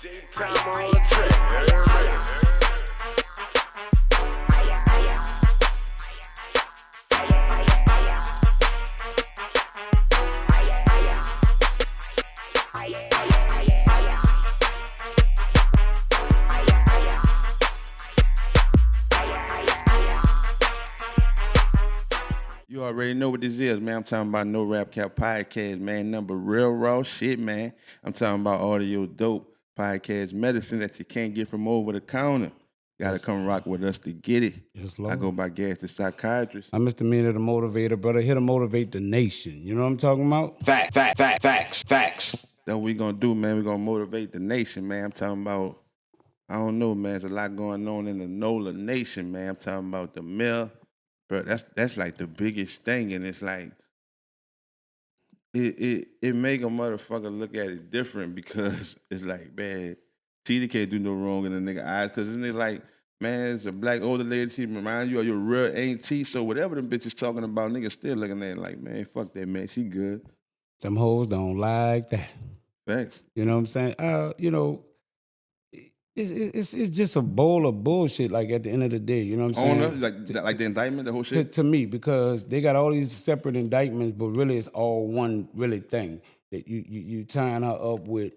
Time on the track. You already know what this is, man. I'm talking about No Rap Cap Podcast, man. Number real raw shit, man. I'm talking about audio dope podcast medicine that you can't get from over the counter. Gotta come rock with us to get it. Yes, I Lord. go by Gas the Psychiatrist. I'm Mr. MEANA, the motivator, brother. Here to motivate the nation. You know what I'm talking about? Facts. That's what we gonna do, man. We gonna motivate the nation, man. I'm talking about, I don't know, man. There's a lot going on in the NOLA nation, man. I'm talking about the mill. Bro, that's like the biggest thing, and it's like it make a motherfucker look at it different because it's like, man, TD can't do no wrong in a nigga eyes, because isn't it like, man, it's a black older lady, she remind you of your real auntie, so whatever them bitches talking about, niggas still looking at it like, man, fuck that, man, she good. Them hoes don't like that. Thanks. You know what I'm saying? It's just a bowl of bullshit. Like at the end of the day, you know what I'm saying? Like the indictment, the whole shit. To me, because they got all these separate indictments, but really it's all one really thing. That you tying her up with,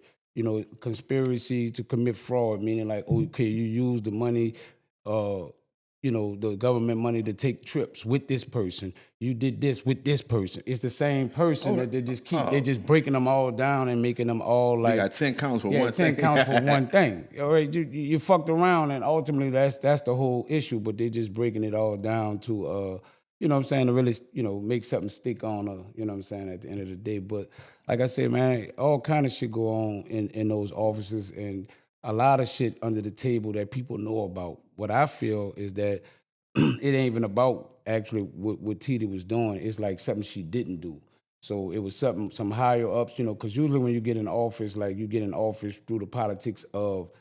conspiracy to commit fraud, meaning like, okay, you use the money, the government money to take trips with this person. You did this with this person. It's the same person that they just keep. They're just breaking them all down and making them all like. You got 10 counts for one 10 thing. counts for one thing. All right, you fucked around, and ultimately that's the whole issue. But they're just breaking it all down to, you know what I'm saying, to really, make something stick on her, you know what I'm saying, at the end of the day. But like I said, man, all kind of shit go on in those offices, and a lot of shit under the table that people know about. What I feel is that it ain't even about actually what Tita was doing. It's like something she didn't do. So it was some higher ups, because usually when you get in office, like you get in office through the politics of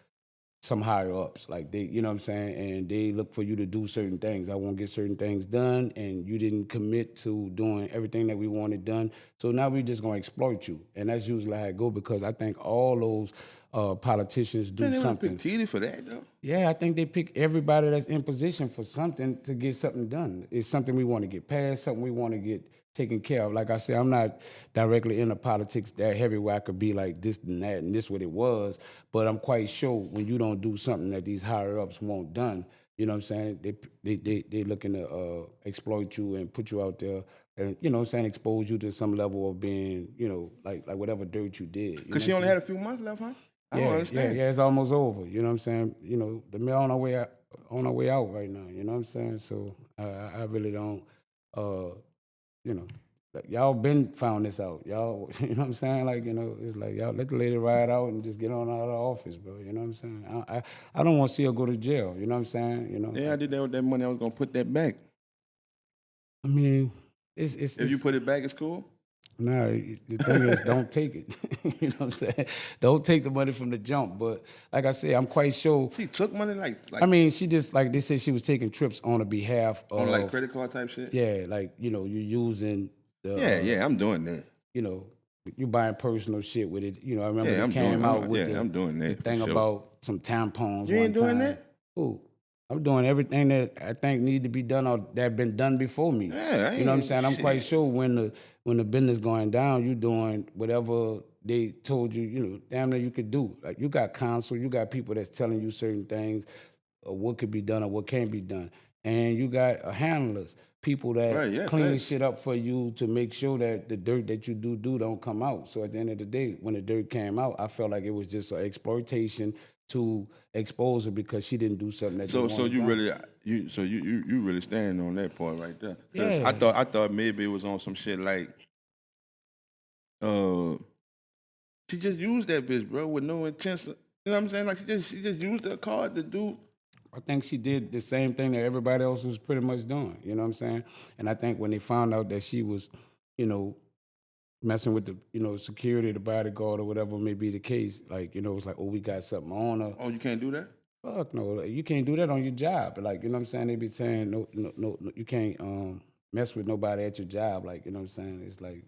some higher ups, like they, you know what I'm saying, and they look for you to do certain things. I want to get certain things done, and you didn't commit to doing everything that we wanted done. So now we just gonna exploit you, and that's usually how it go. Because I think all those politicians do Man, they something. pick TD for that, though. Yeah, I think they pick everybody that's in position for something to get something done. It's something we want to get passed, something we want to get taken care of. Like I said, I'm not directly into politics that heavy where I could be like this and that and this what it was, but I'm quite sure when you don't do something that these higher ups want done, you know what I'm saying, they looking to exploit you and put you out there and, you know what I'm saying, expose you to some level of being, like whatever dirt you did. Because she only had a few months left, huh? I don't understand. Yeah, it's almost over. You know what I'm saying? The mill on our way out right now. You know what I'm saying? So I really don't. Like y'all been found this out. Y'all, you know what I'm saying? Like it's like y'all let the lady ride out and just get on out of the office, bro. You know what I'm saying? I don't want to see her go to jail. You know what I'm saying? Yeah, I did that with that money. I was gonna put that back. I mean, if you put it back, it's cool. No, the thing is, don't take it. You know what I'm saying? Don't take the money from the jump. But like I said, I'm quite sure. She took money like I mean, she just, like they said, she was taking trips on the behalf of. On like credit card type shit? Yeah, like, you're using the. Yeah, I'm doing that. You buying personal shit with it. I remember I'm doing that. The thing about some tampons. You ain't doing that? Ooh. I'm doing everything that I think need to be done or that been done before me. Yeah, you know what I'm saying? I'm quite sure when the business going down, you doing whatever they told you, damn near you could do. Like you got counsel, you got people that's telling you certain things, or what could be done or what can't be done. And you got handlers, people that clean shit up for you to make sure that the dirt that you do don't come out. So at the end of the day, when the dirt came out, I felt like it was just an exploitation to expose her because she didn't do something that. So you really stand on that part right there. Yeah. I thought maybe it was on some shit like, she just used that bitch, bro, with no intent. You know what I'm saying? Like she just used that card to do. I think she did the same thing that everybody else was pretty much doing. You know what I'm saying? And I think when they found out that she was, messing with the, security, the bodyguard, or whatever may be the case, like, it's like, oh, we got something on her. Oh, you can't do that? Fuck no, you can't do that on your job. Like, you know what I'm saying? They be saying, no, you can't mess with nobody at your job. Like, you know what I'm saying? It's like,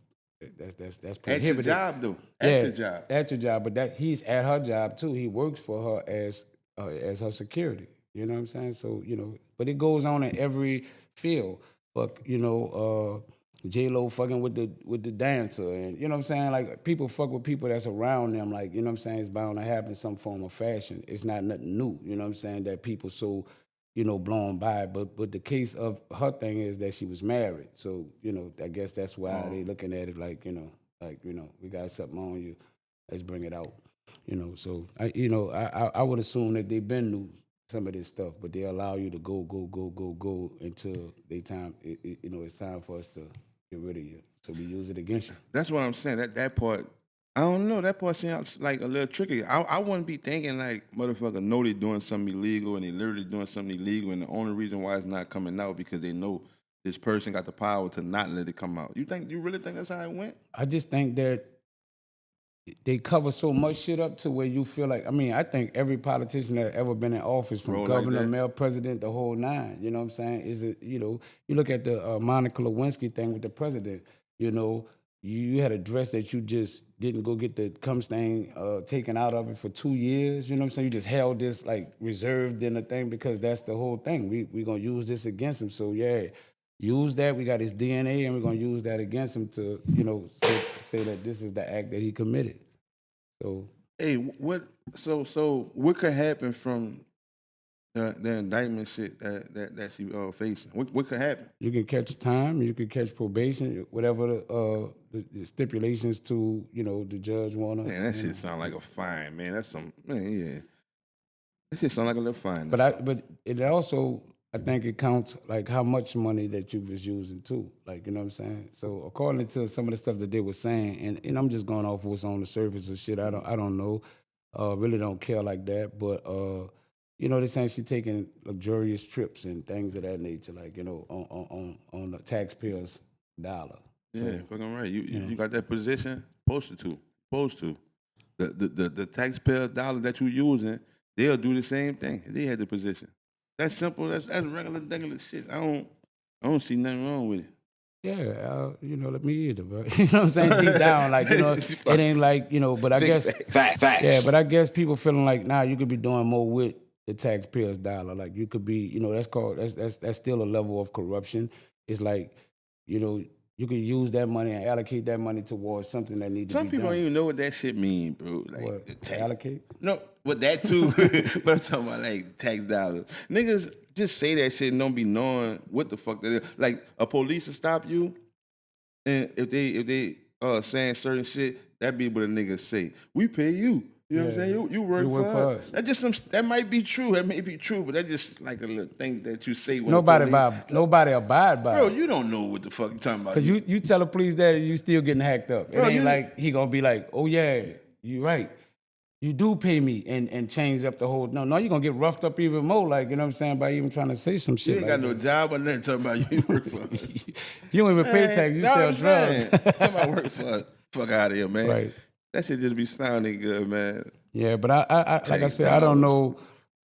That's At your prohibited. job, though. At your job. At your job, but that he's at her job too. He works for her as her security. You know what I'm saying? So but it goes on in every field. But J-Lo fucking with the dancer, and you know what I'm saying? Like people fuck with people that's around them. Like you know what I'm saying? It's bound to happen some form of fashion. It's not nothing new. You know what I'm saying? That people so blown by. But the case of her thing is that she was married. So I guess that's why they looking at it like we got something on you. Let's bring it out. So I would assume that they've been knew some of this stuff, but they allow you to go until it's time for us to get rid of you. So we use it against you. That's what I'm saying. That part, I don't know. That part sounds like a little tricky. I wouldn't be thinking like motherfucker know they doing something illegal and they literally doing something illegal, and the only reason why it's not coming out because they know this person got the power to not let it come out. You really think that's how it went? I just think that they cover so much shit up to where you feel like, I think every politician that ever been in office, from Roll governor, like that. mayor, president, the whole nine, you know what I'm saying? Is it, you look at the Monica Lewinsky thing with the president, you had a dress that you just didn't go get the cum stain taken out of it for 2 years, you know what I'm saying? You just held this like reserved in the thing because that's the whole thing. We gonna use this against him. So yeah, use that. We got his DNA and we're gonna use that against him to, say that this is the act that he committed. So Hey, what? So what could happen from the indictment shit that she facing? What could happen? you can catch time, you can catch probation, whatever the stipulations to, the judge wanna. Man, that shit sound like a fine, man. That's some man, yeah. That shit sound like a little fine. But it also, I think it counts like how much money that you was using too. Like, you know what I'm saying? So according to some of the stuff that they were saying, and I'm just going off what's on the surface of shit. I don't know. Really don't care like that. But they're saying she taking luxurious trips and things of that nature, like, on the taxpayers' dollar. Yeah, fucking right. You got that position, supposed to. The taxpayer dollar that you using, they'll do the same thing. They had the position. That's simple. That's regular shit. I don't see nothing wrong with it. Yeah, let me either, bro. You know what I'm saying? Deep down, like, it ain't like, but I guess Facts. yeah, but I guess people feeling like you could be doing more with the taxpayers' dollar. Like you could be, that's still a level of corruption. It's like, you could use that money and allocate that money towards something that needs to be Some people done. don't even know what that shit mean, bro. Like What, to allocate? No, but that too. But I'm talking about like tax dollars. Niggas just say that shit and don't be knowing what the fuck that is. Like a police will stop you, and if they saying certain shit, that be what a nigga say. We pay you. You know what I'm saying? You work for us. That just that might be true. That may be true, but that's just like a little thing that you say when Nobody abide by Bro, it. you don't know what the fuck you talking about. Because you tell the police that and you still getting hacked up. It Bro, ain't you- like he gonna be like, oh yeah, you right. You do pay me and change up the whole. No, you're gonna get roughed up even more, like, you know what I'm saying, by even trying to say some You shit. ain't like got no that. job or nothing talking about you work for us. You don't even pay Man, tax, you know what sell I'm drugs. saying? Talking about work for us. Fuck out of here, man. Right. That shit just be sounding good, man. Yeah, but I like I Tax said, I don't dollars.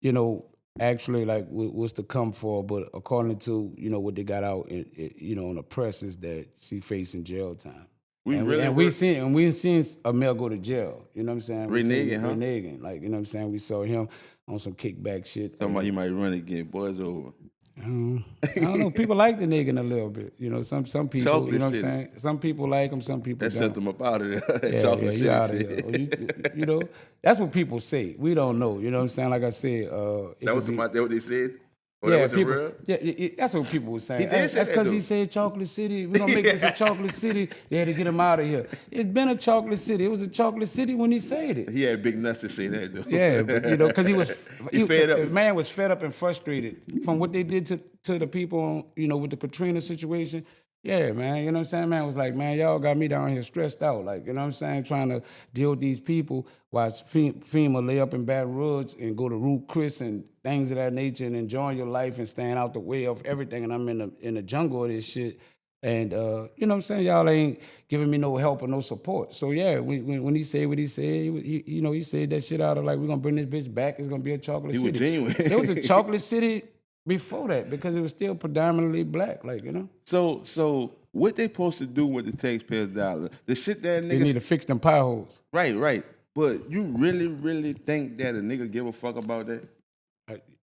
know, actually like what's to come for, but according to, what they got out on the press is that she facing jail time. We And really we work- seen Amel go to jail. You know what I'm saying? We seen Reneging, huh? Reneging. Like, you know what I'm saying? We saw him on some kickback shit. Talking about he might run again. Boys over. I don't know. People like the nigga a little bit. Some people, Chocolate you know what I'm City. saying? Some people like him, some people That don't. sent them up out of there. Yeah, Chocolate you City out of shit. here. That's what people say. We don't know. You know what I'm saying? Like I said, That was what they said? Or yeah, that wasn't people. real? Yeah, that's what people were saying. He did say That's that, because though. he said Chocolate City. We're gonna make this a Chocolate City. They had to get him out of here. It's been a Chocolate City. It was a Chocolate City when he said it. He had big nuts to say that, though. Yeah, but, because he was fed up. The man was fed up and frustrated from what they did to the people, with the Katrina situation. Yeah, man, you know what I'm saying? Man was like, man, y'all got me down here stressed out. Like, you know what I'm saying? Trying to deal with these people while FEMA lay up in Baton Rouge and go to Root Chris and things of that nature and enjoying your life and staying out the way of everything. And I'm in the jungle of this shit. And, you know what I'm saying? Y'all ain't giving me no help or no support. So, yeah, when he said what he said, he said that shit out of like, we're going to bring this bitch back. It's going to be a chocolate He city. was genuine. It was a chocolate city before that, because it was still predominantly black, like, you know. So what they supposed to do with the taxpayers' dollar? The shit that They need to niggas fix them potholes. right. But you really think that a nigga give a fuck about that?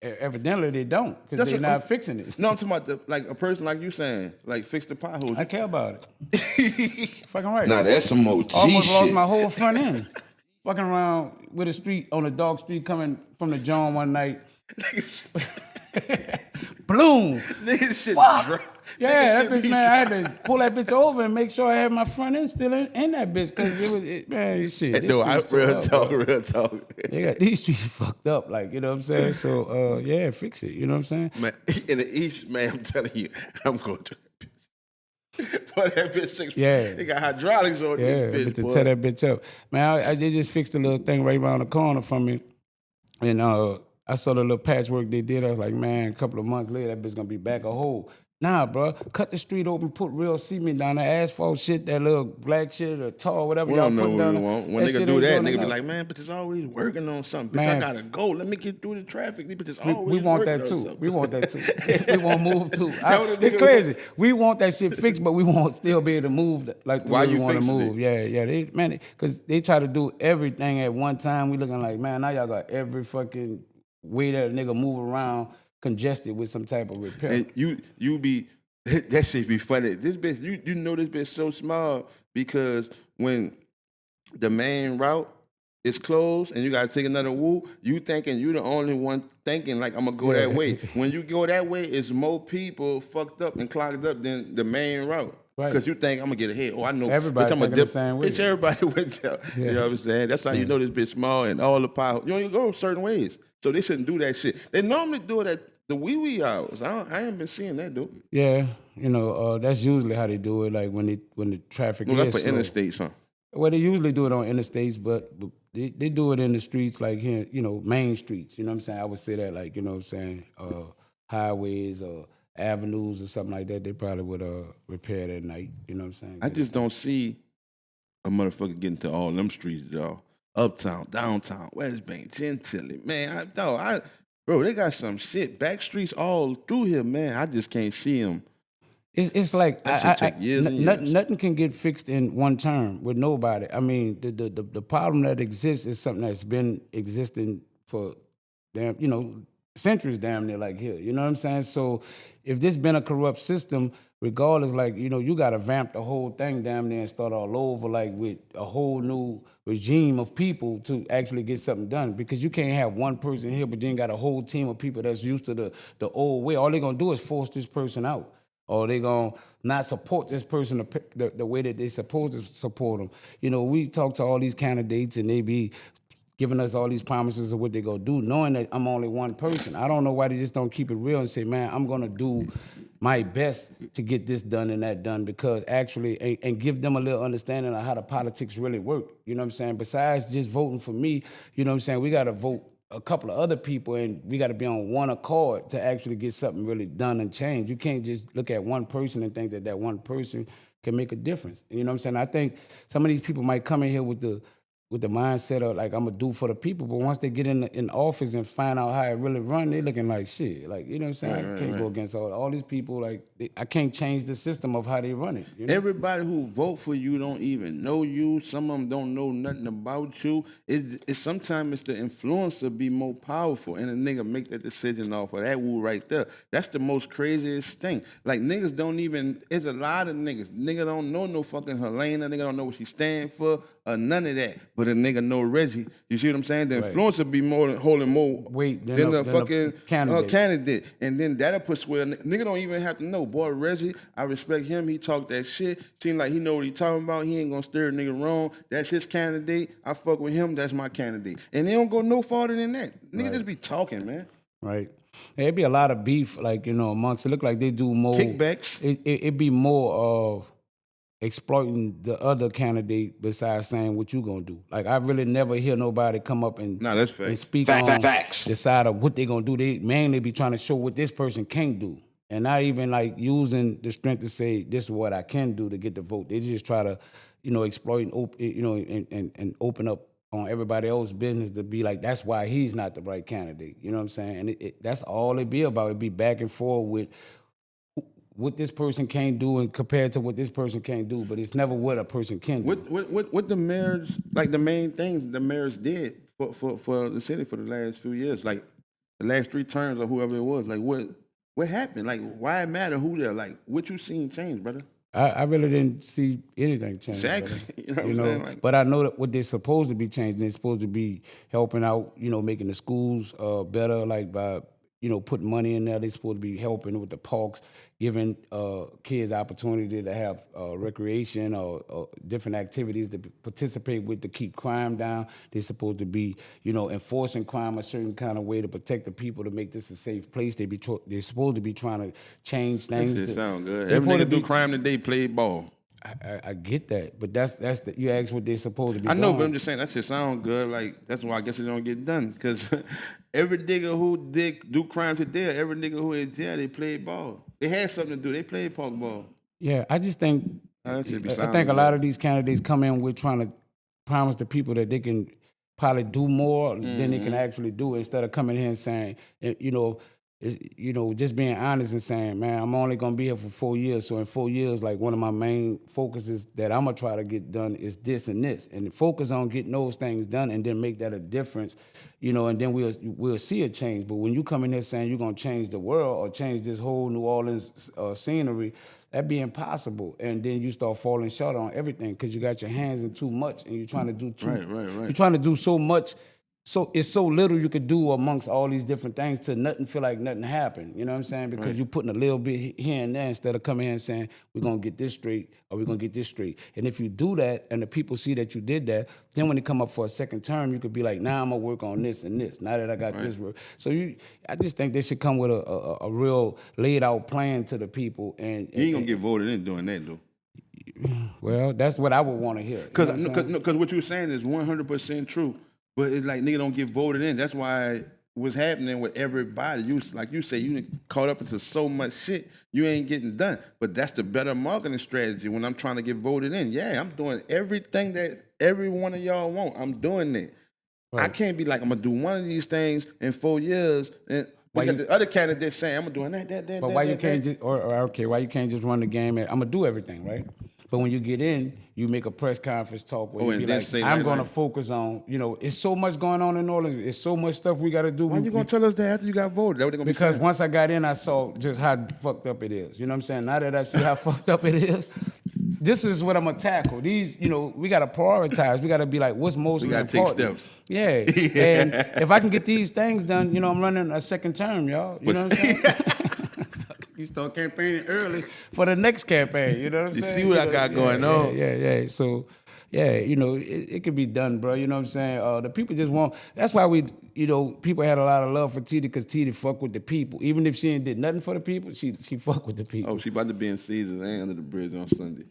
Evidently, they don't, because That's they're what not fixing it. No, I'm talking about like a person like you saying, like fix the potholes. I care about it. Fucking right. Now that's some OG Almost lost shit. my whole front end. Fucking around with a street on a dog street coming from the John one night. Bloom. Nigga shit Fuck. dry. Yeah, Nigga that shit bitch, be man, I had to pull that bitch over and make sure I had my front end still in that bitch, because man, shit. this No, I street's fucked up, bro. real talk. They got these streets fucked up, like, you know what I'm saying? So, yeah, fix it, you know what I'm saying? Man, in the East, man, I'm telling you, I'm going to that bitch. Boy, that bitch 6 feet. Yeah. They got hydraulics on Yeah, this but bitch, to boy. tear that bitch up. Man, they just fixed a little thing right around the corner from me. And I saw the little patchwork they did. I was like, man, a couple of months later, that bitch gonna be back a hole. Nah, bro, cut the street open, put real cement down there, asphalt shit, that little black shit or tar, whatever We y'all don't know put what down we there. want. When shit nigga do ain't that, doing nigga be enough. like, man, bitch is always working on something. Bitch, Man, I gotta go. Let me get through the traffic. These bitches We always want working that on too. something. We want that too. We want to move too. what the It's nigga- crazy. We want that shit fixed, but we won't still be able to move like the Why way we you want to fixing move. Yeah. Because they try to do everything at one time. We looking like, man, now y'all got every fucking way that a nigga move around congested with some type of repair. And you be that shit be funny. This bitch, you know this bitch so small because when the main route is closed and you gotta take another woo, you thinking you the only one thinking like I'm gonna go that way. When you go that way, it's more people fucked up and clogged up than the main route. Right. Because you think I'm gonna get ahead. Oh, I know. Everybody bitch, I'm thinking the same way. Bitch, everybody went there. You know what I'm saying? That's how you know this bitch small and all the power. You only go certain ways. So they shouldn't do that shit. They normally do it at the wee hours. I ain't been seeing that, dude. Yeah, that's usually how they do it. Like when the traffic No, is that's for slow. interstate, son. Well, they usually do it on interstates, but they do it in the streets, like here, main streets. You know what I'm saying? I would say that, like, you know what I'm saying, highways or avenues or something like that. They probably would repair that night. You know what I'm saying? I just don't see a motherfucker getting to all them streets, y'all. Uptown, downtown, West Bank, Gentilly. Man, bro, they got some shit. Back streets all through here, man. I just can't see them. It's like That shit take years and years. Nothing can get fixed in one term with nobody. I mean, the problem that exists is something that's been existing for centuries, damn near, like here. You know what I'm saying? So if this been a corrupt system, regardless, like, you got to vamp the whole thing damn near and start all over, like with a whole new regime of people to actually get something done. Because you can't have one person here, but then got a whole team of people that's used to the old way. All they're gonna do is force this person out. Or they gonna not support this person the way that they supposed to support them. We talk to all these candidates and they be giving us all these promises of what they gonna do, knowing that I'm only one person. I don't know why they just don't keep it real and say, man, I'm gonna do my best to get this done and that done, because actually, and give them a little understanding of how the politics really work. You know what I'm saying? Besides just voting for me, you know what I'm saying, we gotta vote a couple of other people, and we got to be on one accord to actually get something really done and changed. You can't just look at one person and think that one person can make a difference. You know what I'm saying? I think some of these people might come in here with the mindset of, like, I'm gonna do for the people, but once they get in office and find out how it really run, they looking like shit. Like, you know what I'm saying? I can't go against all these people. Like, I can't change the system of how they run it. You know? Everybody who vote for you don't even know you. Some of them don't know nothing about you. It's sometimes the influencer be more powerful, and a nigga make that decision off of that woo right there. That's the most craziest thing. Like, niggas don't even. It's a lot of niggas. Nigga don't know no fucking Helena. Nigga don't know what she stand for or none of that. But a nigga know Reggie. You see what I'm saying? The influencer be holding more weight than the the fucking candidate. and then that'll persuade nigga don't even have to know. Boy, Reggie, I respect him. He talk that shit. Seem like he know what he talking about. He ain't gonna steer a nigga wrong. That's his candidate. I fuck with him. That's my candidate. And they don't go no farther than that. Nigga just be talking, man. Right. It'd be a lot of beef, like, amongst. It look like they do more Kickbacks. It'd be more of exploiting the other candidate besides saying what you gonna do. Like, I really never hear nobody come up and, Nah, that's fact. and speak Fact, on facts. the side of what they gonna do. They mainly be trying to show what this person can't do, and not even like using the strength to say this is what I can do to get the vote. They just try to, exploit and and open up on everybody else's business to be like, that's why he's not the right candidate. You know what I'm saying? And that's all it be about. It be back and forth with what this person can't do and compared to what this person can't do, but it's never what a person can do. What the mayors, like the main things the mayors did for the city for the last few years, like the last 3 terms or whoever it was, like what happened? Like why it matter who they're like? What you seen change, brother? I really didn't see anything change. Exactly. Brother. You know what I'm saying? Like, But I know that what they're supposed to be changing, they're supposed to be helping out, making the schools better, like by, putting money in there. They're supposed to be helping with the parks, giving kids opportunity to have recreation or different activities to participate with to keep crime down. They're supposed to be, enforcing crime a certain kind of way to protect the people, to make this a safe place. They're supposed to be trying to change things. that shit sound good. They're Every supposed nigga to do be- crime today play ball. I get that, but that's you ask what they're supposed to be. I know, doing. but I'm just saying that shit sound good. Like that's why I guess it don't get done. Because every nigga who did do crime today, every nigga who in jail, they played ball. They had something to do. They played park ball. Yeah, I just think That should be I sounding think a lot good. of these candidates come in with trying to promise the people that they can probably do more than they can actually do, instead of coming here and saying, just being honest and saying, man, I'm only gonna be here for 4 years. So in 4 years, like one of my main focuses that I'm gonna try to get done is this and this, and focus on getting those things done, and then make that a difference, and then we'll see a change. But when you come in here saying you're gonna change the world or change this whole New Orleans scenery, that'd be impossible. And then you start falling short on everything because you got your hands in too much, and you're trying to do too. Right. You're trying to do so much. So it's so little you could do amongst all these different things to nothing feel like nothing happened. You know what I'm saying? Because you're putting a little bit here and there instead of coming here and saying, we're going to get this straight or we're going to get this straight. And if you do that and the people see that you did that, then when they come up for a second term, you could be like, now I'm going to work on this and this. Now that I got this work. So I just think they should come with a real laid out plan to the people. And You ain't gonna get voted in doing that though. well, that's what I would want to hear. Because what you're saying is 100% true. But it's like nigga don't get voted in. That's why what's happening with everybody. You like you say, you caught up into so much shit, you ain't getting done. But that's the better marketing strategy when I'm trying to get voted in. Yeah, I'm doing everything that every one of y'all want. I'm doing it. Right. I can't be like, I'm gonna do one of these things in 4 years and we got the other candidate saying I'm doing that. But why you can't just why you can't just run the game and I'm gonna do everything, right? But when you get in, you make a press conference talk where you be and then like, say I'm like- gonna focus on, it's so much going on in Orleans. It's so much stuff we gotta do. Why you gonna tell us that after you got voted? That what they gonna Because be saying? once I got in, I saw just how fucked up it is. You know what I'm saying? Now that I see how fucked up it is, this is what I'm gonna tackle. These, we gotta prioritize. We gotta be like, what's most gotta take important? steps. Yeah. And if I can get these things done, I'm running a second term, y'all. You know what I'm saying? You start campaigning early for the next campaign. You know what I'm You saying? see what I got going on. Yeah. So, it could be done, bro. You know what I'm saying? The people just want. That's why people had a lot of love for Tita because Tita fuck with the people. Even if she ain't did nothing for the people, she fuck with the people. Oh, she about to be in Caesars and under the bridge on Sunday.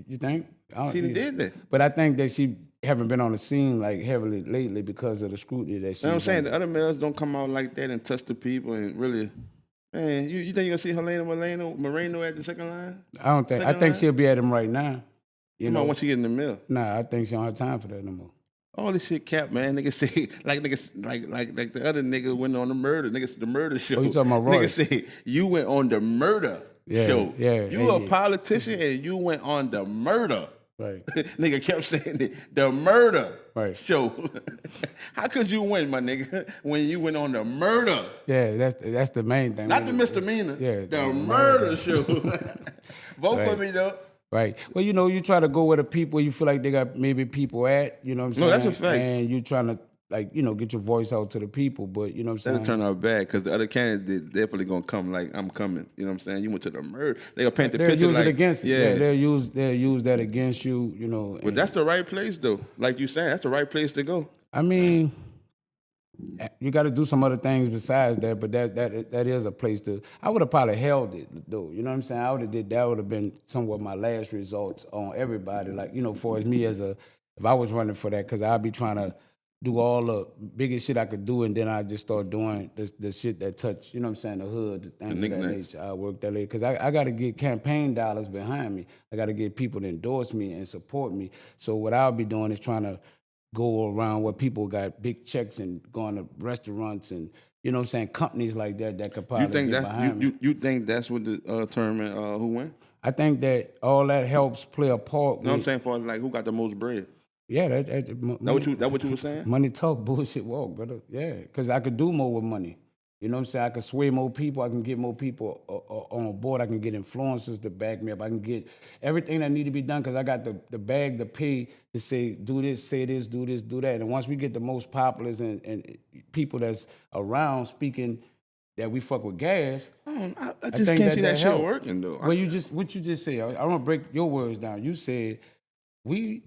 You think? She did that. But I think that she haven't been on the scene like heavily lately because of the scrutiny that she. You know what I'm saying? The other males don't come out like that and touch the people and really. Man, you think you're gonna see Helena Moreno at the second line? I don't think. I Second think line? she'll be at him right now. Come on, once you get in the mill. Nah, I think she don't have time for that no more. All this shit cap, man. Niggas say like the other nigga went on the murder. Niggas the murder show. Oh, you talking about Roy? Niggas say you went on the murder show. Yeah. You a politician and you went on the murder. Right. Nigga kept saying it, the murder Right. show. How could you win, my nigga, when you went on the murder? Yeah, that's the main thing. Not the misdemeanor. Yeah, the murder show. Vote for me though. Right. Well, you try to go where the people you feel like they got maybe people at, you know what I'm saying? No, that's a fact. And you trying to get your voice out to the people, but you know what I'm saying? That'll turn out bad because the other candidate definitely gonna come like I'm coming. You know what I'm saying? You went to the murder. They gonna paint the They'll picture use like it against you. yeah. They'll use that against you, But that's the right place though. Like you saying, that's the right place to go. I mean, you got to do some other things besides that, but that is a place to. I would have probably held it though. You know what I'm saying? I would have did that. Would have been somewhat my last results on everybody. Like for as me as if I was running for that, because I'd be trying to do all the biggest shit I could do, and then I just start doing the shit that touch. You know what I'm saying? The hood, the things of that knickknacks. nature. I work that late because I got to get campaign dollars behind me. I got to get people to endorse me and support me. So what I'll be doing is trying to go around where people got big checks and going to restaurants and, you know what I'm saying, companies like that could probably You think get that's behind me. you think that's what the term who win? I think that all that helps play a part You know what I'm with, saying? For like who got the most bread? yeah, That what you were saying? money talk, bullshit walk, brother. Yeah, because I could do more with money. You know what I'm saying? I can sway more people. I can get more people on board. I can get influencers to back me up. I can get everything that need to be done because I got the bag to pay to say, do this, say this, do this, do that. And once we get the most populars and people that's around speaking that we fuck with gas, I just can't see that shit help. working though. Well, what you just said, I want to break your words down. You said we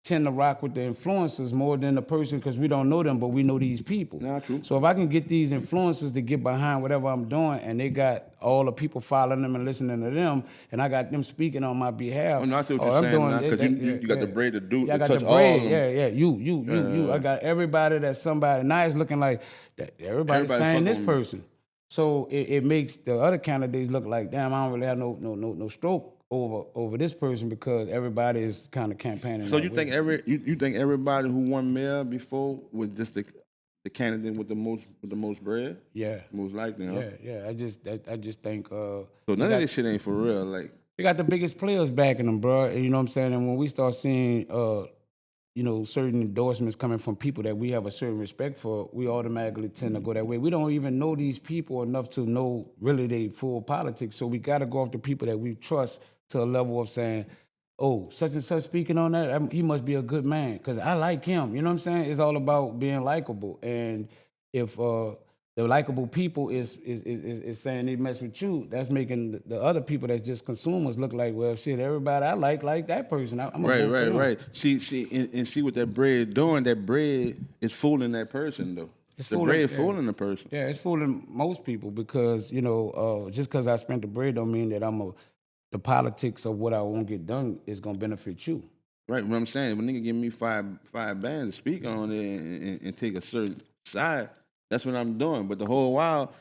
tend to rock with the influencers more than the person because we don't know them, but we know these people. Nah, true. So if I can get these influencers to get behind whatever I'm doing and they got all the people following them and listening to them and I got them speaking on my behalf. Oh, no, I see what you're saying now, 'cause you got the bread to do- Yeah, I to got touch the all bread. of them. Yeah, you. I got everybody that's somebody. Now it's looking like that everybody's Everybody saying this fucking with me. person. So it makes the other candidates look like, damn, I don't really have no stroke over this person because everybody is kind of campaigning. So that you way. think you think everybody who won mayor before was just the candidate with the most bread? Yeah. Most likely, huh? Yeah. I just think So none of this shit ain't for real. Like, they got the biggest players backing them, bro. You know what I'm saying? And when we start seeing certain endorsements coming from people that we have a certain respect for, we automatically tend to go that way. We don't even know these people enough to know really they full politics. So we gotta go after people that we trust to a level of saying, oh, such and such speaking on that, he must be a good man because I like him. You know what I'm saying? It's all about being likable. And if the likable people is saying they mess with you, that's making the other people that's just consumers look like, well, shit, everybody I like that person. I'm gonna vote for him. right. See what that bread doing. That bread is fooling that person though. The bread fooling the person. Yeah, it's fooling most people because, just because I spent the bread don't mean that the politics of what I want to get done is going to benefit you. Right, what I'm saying, when nigga give me five bands to speak on it and take a certain side, that's what I'm doing. But the whole while,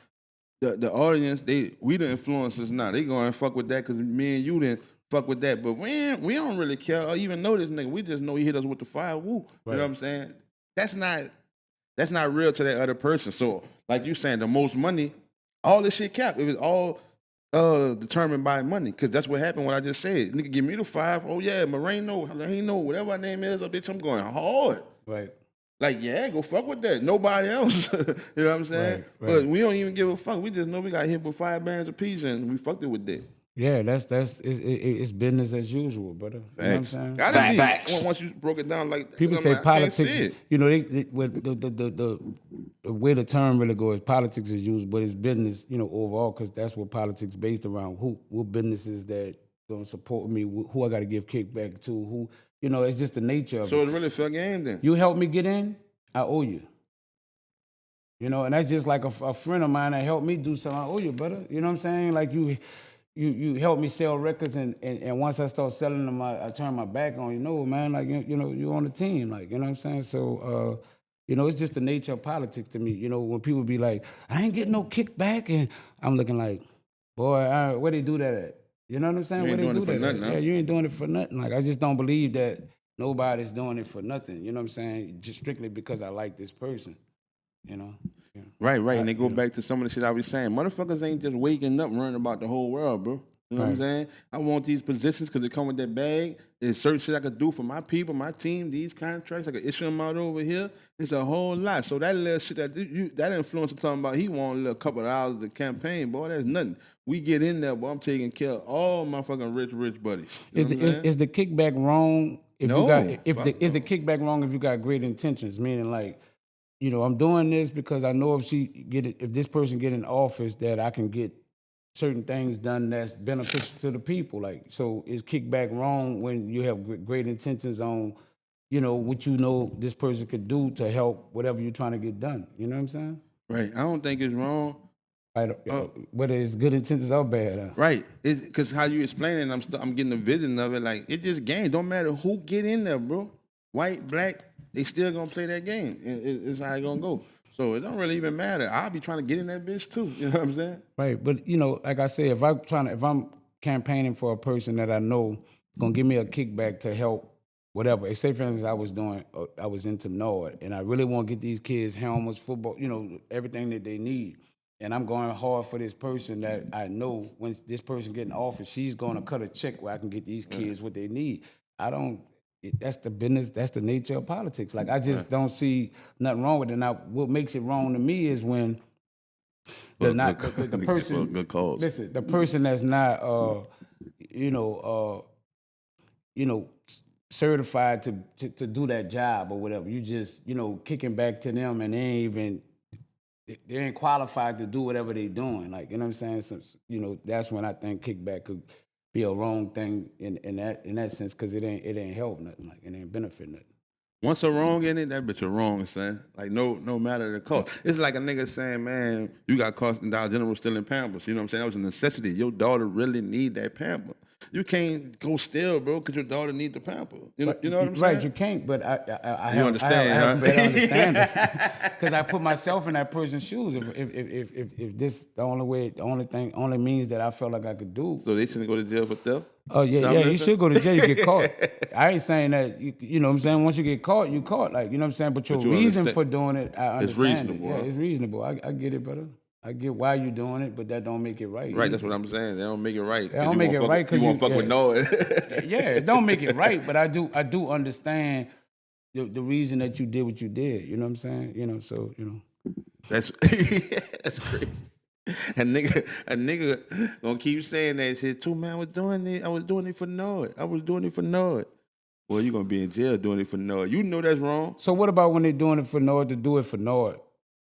the audience, we the influencers now. They going fuck with that because me and you didn't fuck with that. But we don't really care or even know this nigga. We just know he hit us with the fire woo. Right. You know what I'm saying? That's not real to that other person. So, like you saying, the most money, all this shit cap. It was all determined by money, because that's what happened. What I just said, nigga, give me the 5. Oh yeah, Moreno, he know whatever her name is. Bitch, I'm going hard. Right. Like, yeah, go fuck with that. Nobody else. You know what I'm saying? Right. But we don't even give a fuck. We just know we got hit with 5 bands apiece and we fucked it with that. Yeah, it's business as usual, brother. You know what I'm saying? Gotta be. Facts. Once you broke it down like that, People I'm say like, I can't see politics. it. With the way the term really goes, politics is used, but it's business. Overall, because that's what politics based around. What businesses that gonna support me? Who I got to give kickback to? Who? It's just the nature of So it. it's really fair game then. You helped me get in, I owe you. And that's just like a friend of mine that helped me do something. I owe you, brother. You know what I'm saying? Like you helped me sell records, and once I start selling them, I turn my back on you. No, man, like you on the team, like you know what I'm saying. So it's just the nature of politics to me. When people be like, I ain't getting no kickback, and I'm looking like, boy, where they do that at? You know what I'm saying? You ain't Where they doing do it for that nothing, at? huh? Yeah, you ain't doing it for nothing. Like I just don't believe that nobody's doing it for nothing. You know what I'm saying? Just strictly because I like this person. Yeah. Right. And they go back to some of the shit I was saying. Motherfuckers ain't just waking up running about the whole world, bro. You know what I'm saying? I want these positions because they come with that bag. There's certain shit I could do for my people, my team, these contracts. I could issue them out over here. It's a whole lot. So that little shit that influencer talking about, he want a little couple of hours of the campaign, boy, that's nothing. We get in there, boy, I'm taking care of all my fucking rich buddies. You know what I'm saying? Is the kickback wrong? Is the kickback wrong if you got great intentions? Meaning like, I'm doing this because I know if this person get in office that I can get certain things done that's beneficial to the people. Like, so is kickback wrong when you have great intentions on, what this person could do to help whatever you're trying to get done? You know what I'm saying? Right. I don't think it's wrong. Whether it's good intentions or bad. Right. Because how you explain it, I'm getting a vision of it. Like, it just game. Don't matter who get in there, bro. White, black, they still gonna play that game. It's how it gonna go. So it don't really even matter. I'll be trying to get in that bitch too. You know what I'm saying? Right. But like I said, if I'm campaigning for a person that I know gonna give me a kickback to help whatever. Say for instance, I was into Nord, and I really want to get these kids helmets, football, everything that they need. And I'm going hard for this person that I know when this person getting offered, she's going to cut a check where I can get these kids what they need. I don't. That's the business. That's the nature of politics. Like I just don't see nothing wrong with it. Now, what makes it wrong to me is when the person. Good cause. Listen, the person that's not, certified to do that job or whatever. You just, kicking back to them, and they ain't qualified to do whatever they doing. Like, you know what I'm saying? So, that's when I think kickback could be a wrong thing in that sense, because it ain't help nothing. Like, it ain't benefit nothing. Once a wrong in it, that bitch a wrong, son. Like, no matter the cost. It's like a nigga saying, man, you got cost in Dollar General stealing Pampers. You know what I'm saying? That was a necessity. Your daughter really need that pamper. You can't go steal, bro, because your daughter need the pamper. You know what I'm saying? Right, you can't, but I You understand, I have huh? better understanding. Because I put myself in that person's shoes. If this the only means that I felt like I could do. So they shouldn't go to jail for theft? Oh yeah, you should go to jail. You get caught. I ain't saying that. You know what I'm saying. Once you get caught, you caught. Like, you know what I'm saying. But your reason for doing it, I understand. It's reasonable. Yeah, it's reasonable. I get it, brother. I get why you doing it, but that don't make it right. Right, that's what I'm saying. They don't make it right. They don't make it right because you won't fuck with Noah. Yeah, it don't make it right, but I do understand the reason that you did what you did. You know what I'm saying? So That's that's crazy. A nigga gonna keep saying that shit too, man. I was doing it for Noah. Well, you gonna be in jail doing it for Noah. You know that's wrong. So what about when they doing it for Noah to do it for Noah?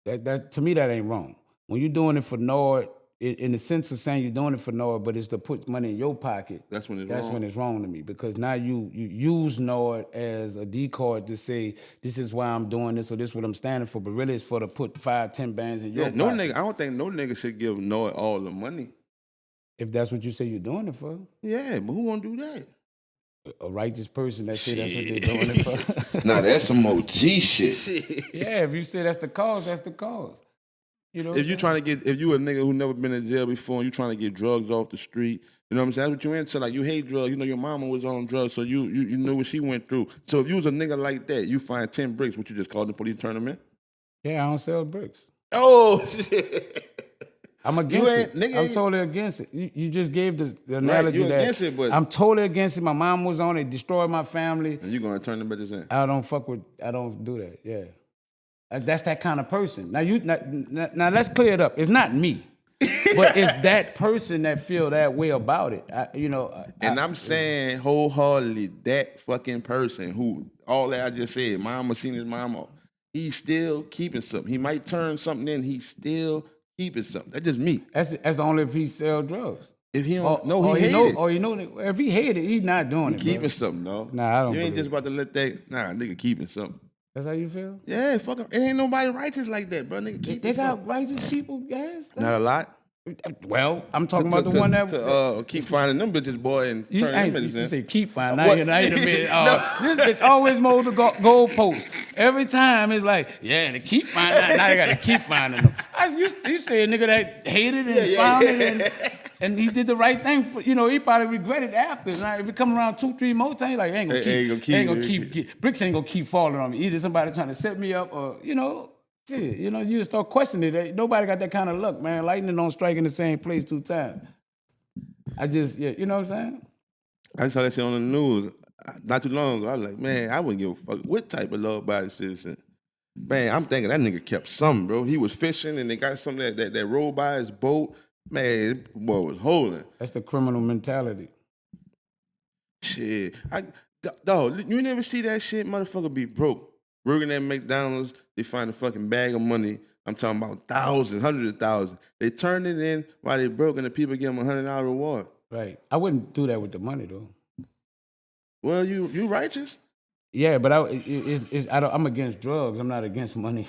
That to me that ain't wrong. When you're doing it for Noah, in the sense of saying you're doing it for Noah, but it's to put money in your pocket. That's when it's wrong to me, because now you use Noah as a decoy to say this is why I'm doing this or this is what I'm standing for, but really it's for to put 5-10 bands in your pocket. No nigga. I don't think no nigga should give Noah all the money. If that's what you say you're doing it for. Yeah, but who gonna do that? A righteous person that say that's what they're doing it for. Nah, that's some OG shit. Yeah, if you say that's the cause, that's the cause. If you a nigga who never been in jail before and you trying to get drugs off the street, you know what I'm saying? That's what you into. Like, you hate drugs. You know your mama was on drugs, so you knew what she went through. So if you was a nigga like that, you find 10 bricks, would you just call the police, turn them in? Yeah, I don't sell bricks. Oh, shit. I'm against it. Nigga, I'm totally against it. You just gave the analogy right, against it, but I'm totally against it. My mom was on it, destroyed my family. And you gonna turn them bitches in? I don't do that. Yeah. That's that kind of person. Now let's clear it up. It's not me, but it's that person that feel that way about it. I'm saying wholeheartedly that fucking person who all that I just said, mama seen his mama, he's still keeping something. He might turn something in. He's still keeping something. That's just me. That's only if he sell drugs. If he don't, if he hate it, he's not doing it. He keeping something, no. Nah, I don't. You ain't just about to let that. Nah, nigga keeping something. That's how you feel? Yeah, fuck him. It ain't nobody righteous like that, bro. Nigga, keep they got righteous people, guys. Not a lot. Well, I'm talking about the one that keep finding them bitches, boy, and turn them bitches in. You say keep finding. Now you admit, this bitch always mold the goalpost. Every time it's like, yeah, they keep finding. Now they got to keep finding them. You say a nigga that hated and found it and he did the right thing for, he probably regretted after. Now, if it come around 2-3 more times, like, ain't gonna keep bricks ain't gonna keep falling on me. Either somebody trying to set me up or, shit, you just start questioning it. Nobody got that kind of luck, man. Lightning don't strike in the same place 2 times. You know what I'm saying? I saw that shit on the news not too long ago. I was like, man, I wouldn't give a fuck what type of law-abiding citizen. Man, I'm thinking that nigga kept something, bro. He was fishing and they got something that rolled by his boat. Man, boy was holding. That's the criminal mentality. Shit. Dog, you never see that shit? Motherfucker be broke. Working at McDonald's, they find a fucking bag of money. I'm talking about thousands, hundreds of thousands. They turn it in while they broke and the people give them $100 reward. Right. I wouldn't do that with the money, though. Well, you righteous? Yeah, but I'm against drugs. I'm not against money.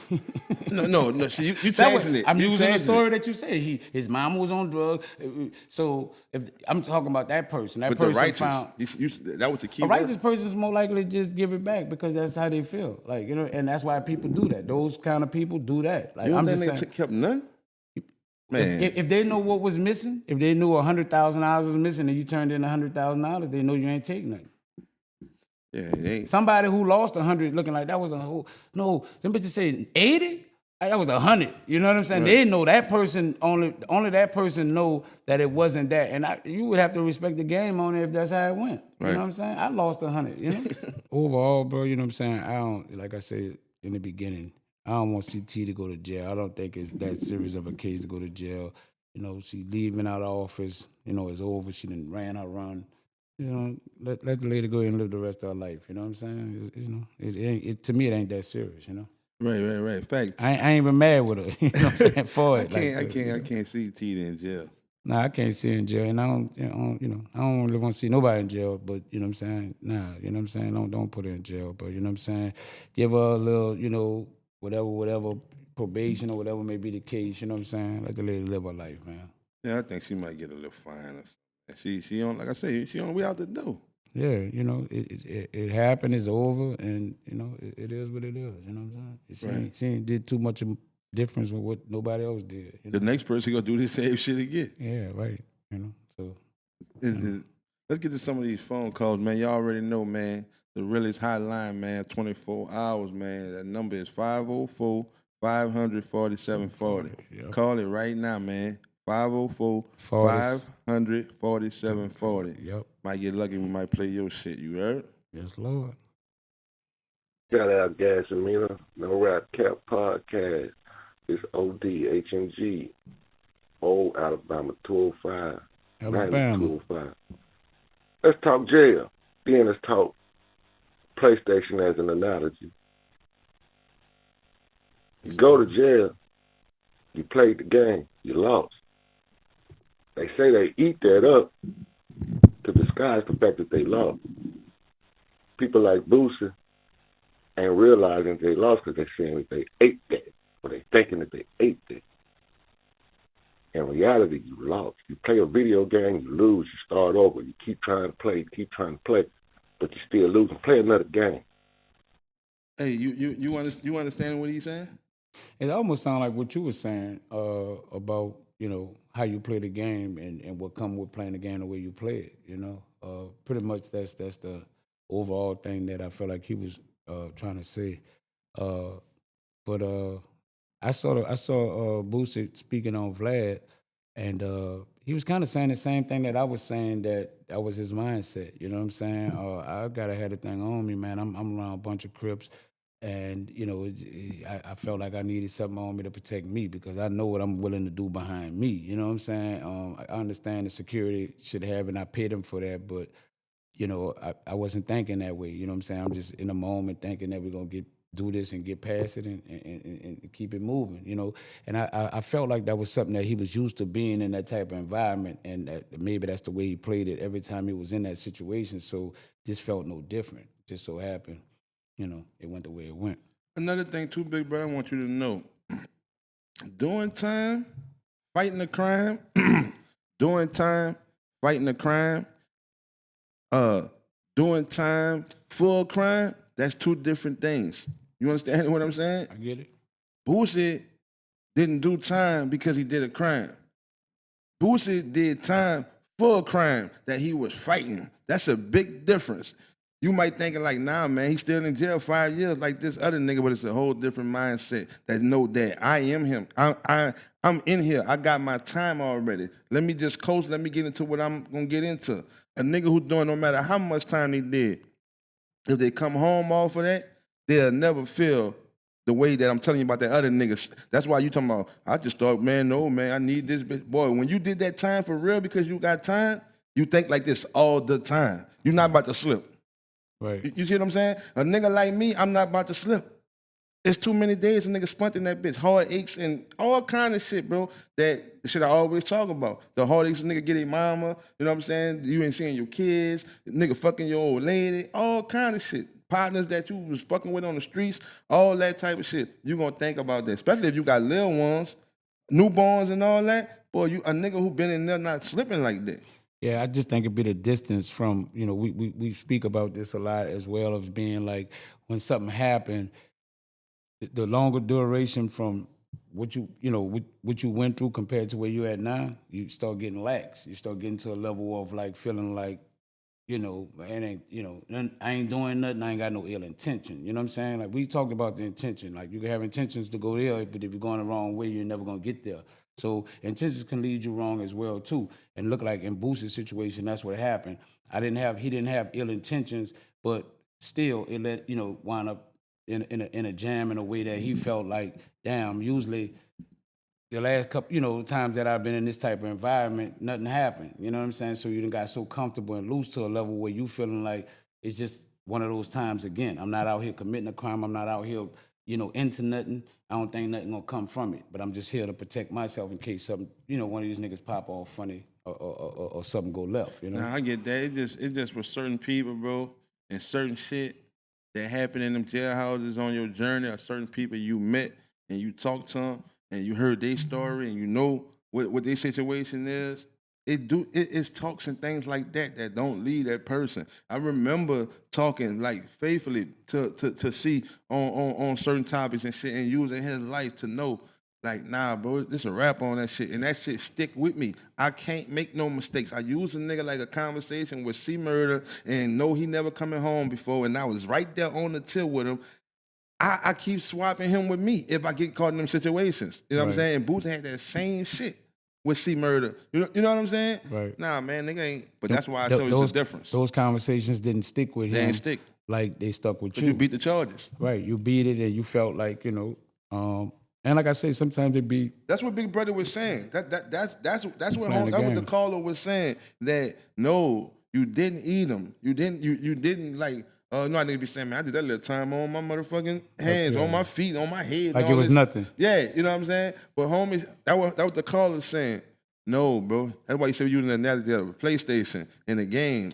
No. See, you changing it. I'm using the story that you say. His mom was on drugs. So if I'm talking about that person, that person righteous, found that was the key. A righteous person is more likely to just give it back because that's how they feel. Like, and that's why people do that. Those kind of people do that. Like, you don't think they kept none? Man, if they know what was missing, if they knew $100,000 was missing and you turned in $100,000, they know you ain't taking nothing. Yeah, it ain't. Somebody who lost 100 looking like that was a whole, no, them bitches say 80? That was 100. You know what I'm saying? Right. They know that person, only that person know that it wasn't that. And you would have to respect the game on it if that's how it went. You Right. know what I'm saying? I lost 100, you know? Overall, bro, you know what I'm saying? I don't, like I said in the beginning, I don't want CT to go to jail. I don't think it's that serious of a case to go to jail. You know, she leaving out of office, you know, it's over. She done ran her run. You know, let the lady go ahead and live the rest of her life. You know what I'm saying? You know, to me, it ain't that serious. You know. Right. Fact. I ain't even mad with her. You know what I'm saying? For it, I can't see T in jail. Nah, I can't see her in jail, and I don't really want to see nobody in jail. But you know what I'm saying? Nah, you know what I'm saying? Don't put her in jail. But you know what I'm saying? Give her a little, you know, whatever probation or whatever may be the case. You know what I'm saying? Let the lady live her life, man. Yeah, I think she might get a little fine or something. She on, like I say, she on the way out the door. Yeah, you know, it happened, it's over, and you know, it is what it is. You know what I'm saying? She ain't did too much of difference with what nobody else did. You know? The next person gonna do the same shit again. Yeah, right. You know, so let's get to some of these phone calls, man. Y'all already know, man. The realest hotline, man, 24 hours, man. That number is 504-500-4740. Yep. Call it right now, man. 504-500-4740. Yep. Might get lucky, we might play your shit. You heard? Yes, Lord. Shout out Gas and MEANA, No Rap Cap Podcast. It's ODHMG, Old Alabama 205. Alabama. 205. Let's talk jail. Then let's talk PlayStation as an analogy. You go to jail, you played the game, you lost. They say they eat that up to disguise the fact that they lost. People like Boosie ain't realizing they lost because they're saying that they ate that, or they thinking that they ate that. In reality, you lost. You play a video game, you lose, you start over. You keep trying to play, but you still lose. Play another game. Hey, you understand what he's saying? It almost sounds like what you were saying about, you know, how you play the game and what come with playing the game the way you play it, you know. Pretty much that's the overall thing that I feel like he was trying to say. But I saw Boosie speaking on Vlad, and he was kind of saying the same thing that I was saying, that was his mindset. You know what I'm saying? I gotta have the thing on me, man. I'm around a bunch of Crips, and you know, I felt like I needed something on me to protect me because I know what I'm willing to do behind me. You know what I'm saying? I understand the security should have, and I paid them for that, but you know, I wasn't thinking that way. You know what I'm saying? I'm just in a moment thinking that we're gonna do this and get past it and keep it moving, you know. And I felt like that was something that he was used to being in that type of environment, and that maybe that's the way he played it every time he was in that situation. So this felt no different. Just so happened, you know, it went the way it went. Another thing, too, big brother, I want you to know. Doing time, fighting the crime, doing time, fighting the crime, doing time, full crime, that's two different things. You understand what I'm saying? I get it. Boosie didn't do time because he did a crime. Boosie did time for a crime that he was fighting. That's a big difference. You might think like, nah, man, he's still in jail 5 years like this other nigga, but it's a whole different mindset that know that I am him. I'm in here. I got my time already. Let me just coast. Let me get into what I'm going to get into. A nigga who doing no matter how much time they did, if they come home off of that, they'll never feel the way that I'm telling you about that other niggas. That's why you talking about, I just thought, man, no, man, I need this bitch. Boy, when you did that time for real because you got time, you think like this all the time. You're not about to slip. Right. You see what I'm saying? A nigga like me, I'm not about to slip. It's too many days a nigga spunting that bitch. Heartaches and all kind of shit, bro. That shit I always talk about. The heartaches a nigga get a mama, you know what I'm saying? You ain't seeing your kids, nigga fucking your old lady, all kind of shit. Partners that you was fucking with on the streets, all that type of shit. You gonna think about that. Especially if you got little ones, newborns and all that. Boy, you a nigga who been in there not slipping like that. Yeah, I just think it'd be the distance from, you know, we speak about this a lot as well, as being like when something happened, the longer duration from what you went through compared to where you at now, you start getting lax. You start getting to a level of like feeling like it ain't, I ain't doing nothing. I ain't got no ill intention. You know what I'm saying? Like we talked about the intention. Like you can have intentions to go there, but if you're going the wrong way, you're never gonna get there. So intentions can lead you wrong as well too. And look like in Boosie's situation, that's what happened. He didn't have ill intentions, but still it let wind up in a jam in a way that he felt like, damn. Usually the last couple, times that I've been in this type of environment, nothing happened. You know what I'm saying? So you done got so comfortable and loose to a level where you feeling like it's just one of those times again. I'm not out here committing a crime. I'm not out here, into nothing. I don't think nothing gonna come from it. But I'm just here to protect myself in case something, one of these niggas pop off funny or something go left. Nah, I get that. It just for certain people, bro, and certain shit that happen in them jailhouses on your journey, or certain people you met and you talked to them and you heard their story and you know what their situation is. It's talks and things like that don't leave that person. I remember talking like faithfully to see on certain topics and shit, and using his life to know, like, nah, bro, this a wrap on that shit, and that shit stick with me. I can't make no mistakes. I use a nigga like a conversation with C Murder and know he never coming home before, and I was right there on the till with him. I keep swapping him with me if I get caught in them situations. You know what I'm saying? And Boosie had that same shit with C Murder. You know what I'm saying? Right. Nah, man, nigga ain't. But that's why I told you it's a difference. Those conversations didn't stick with him. They ain't stick. Like they stuck with you. You beat the charges. Right. You beat it and you felt like, and like I say, sometimes it be. That's what Big Brother was saying. That's what the caller was saying. That no, you didn't eat them. You didn't like. No, I need to be saying, man, I did that little time on my motherfucking hands, on my feet, on my head. Like it was nothing. Yeah, you know what I'm saying? But homies, that was the caller saying. No, bro. That's why you said using the analogy of a PlayStation in a game.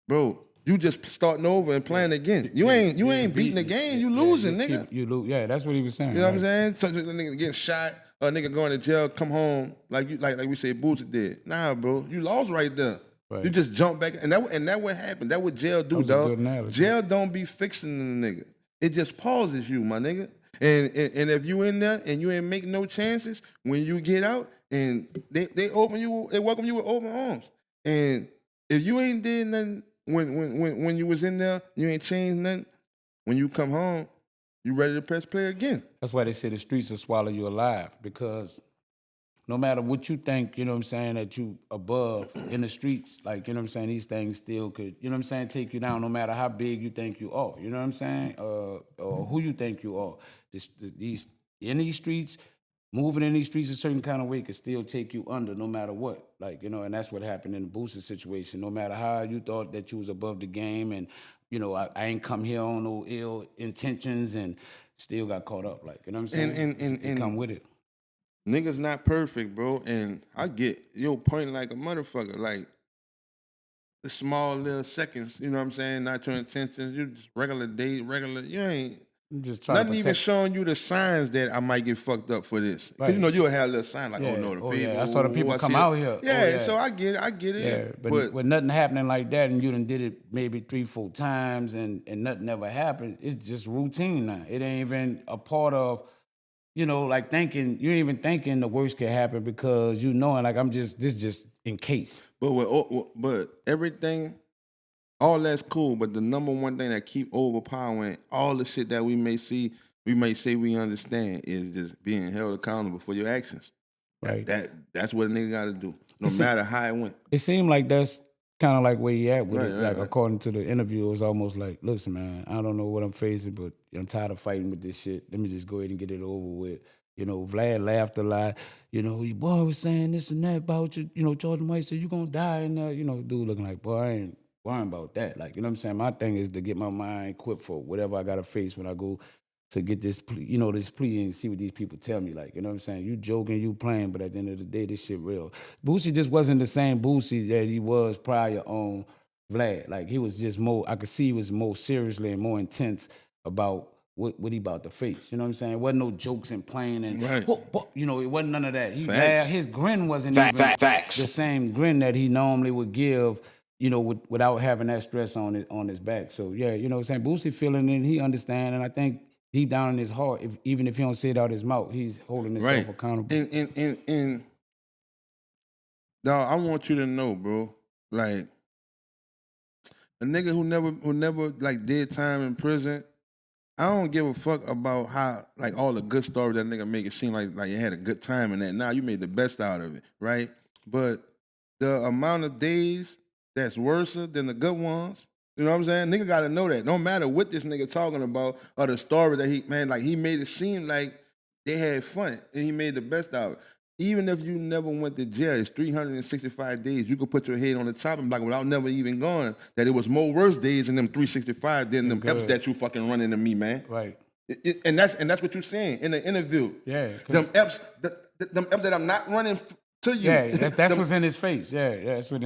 Bro, you just starting over and playing again. You ain't beating the game, you losing, nigga. You lose. Yeah, that's what he was saying. You know what I'm saying? So the nigga getting shot, or a nigga going to jail, come home, like we say Boosie did. Nah, bro, you lost right there. Right. You just jump back, and that what happened. That what jail do, dog. Jail don't be fixing the nigga. It just pauses you, my nigga. And if you in there and you ain't making no chances, when you get out, and they welcome you with open arms. And if you ain't did nothing when you was in there, you ain't changed nothing. When you come home, you ready to press play again. That's why they say the streets will swallow you alive, because no matter what you think, you know what I'm saying, that you above in the streets, like, you know what I'm saying, these things still could, you know what I'm saying, take you down no matter how big you think you are, you know what I'm saying, or who you think you are. In these streets, moving in these streets a certain kind of way could still take you under no matter what. Like, and that's what happened in the Boosie situation. No matter how you thought that you was above the game and, I ain't come here on no ill intentions and still got caught up. Like, you know what I'm saying? And come with it. Niggas not perfect, bro, and I get your point like a motherfucker. Like, the small little seconds, you know what I'm saying? Not your intentions. You just regular day, you ain't. Just trying nothing even showing you the signs that I might get fucked up for this. Because you'll have a little sign like, the people. Yeah. I saw the people come out here. Yeah, so I get it. Yeah, but with nothing happening like that, and you done did it maybe 3-4 times and nothing ever happened, it's just routine now. It ain't even a part of, like thinking, you ain't even thinking the worst could happen, because knowing like this just in case. But everything, all that's cool, but the number one thing that keep overpowering all the shit that we may say we understand is just being held accountable for your actions. Right. That's what a nigga got to do, no matter how it went. It seemed like that's kind of like where you at with it. Like according to the interview, it was almost like, listen, man, I don't know what I'm facing, but I'm tired of fighting with this shit. Let me just go ahead and get it over with. Vlad laughed a lot. Your boy was saying this and that about you. Charleston White said you gonna die, and dude looking like, boy, I ain't worrying about that. Like, you know what I'm saying? My thing is to get my mind equipped for whatever I gotta face when I go to get this plea, this plea, and see what these people tell me. Like, you know what I'm saying? You joking, you playing, but at the end of the day, this shit real. Boosie just wasn't the same Boosie that he was prior on Vlad. Like, he was just more, I could see he was more seriously and more intense about what he about to face. You know what I'm saying? It wasn't no jokes and playing and, it wasn't none of that. His grin wasn't even the same grin that he normally would give, without having that stress on his back. So, yeah, you know what I'm saying? Boosie feeling it, he understand, and I think deep down in his heart, even if he don't say it out his mouth, he's holding himself accountable. And dog, I want you to know, bro, like, a nigga who never like did time in prison. I don't give a fuck about how like all the good stories that nigga make it seem like you had a good time in that. Now you made the best out of it, right? But the amount of days that's worse than the good ones. You know what I'm saying? Nigga gotta know that. No matter what this nigga talking about or the story that he made it seem like they had fun and he made the best out of it. Even if you never went to jail, it's 365 days. You could put your head on the chopping block without never even going. That it was more worse days in them 365 than them eps that you fucking running to me, man. Right. And that's what you're saying in the interview. Yeah. Them eps, them eps that I'm not running to you. Yeah, that's what's in his face. Yeah, that's what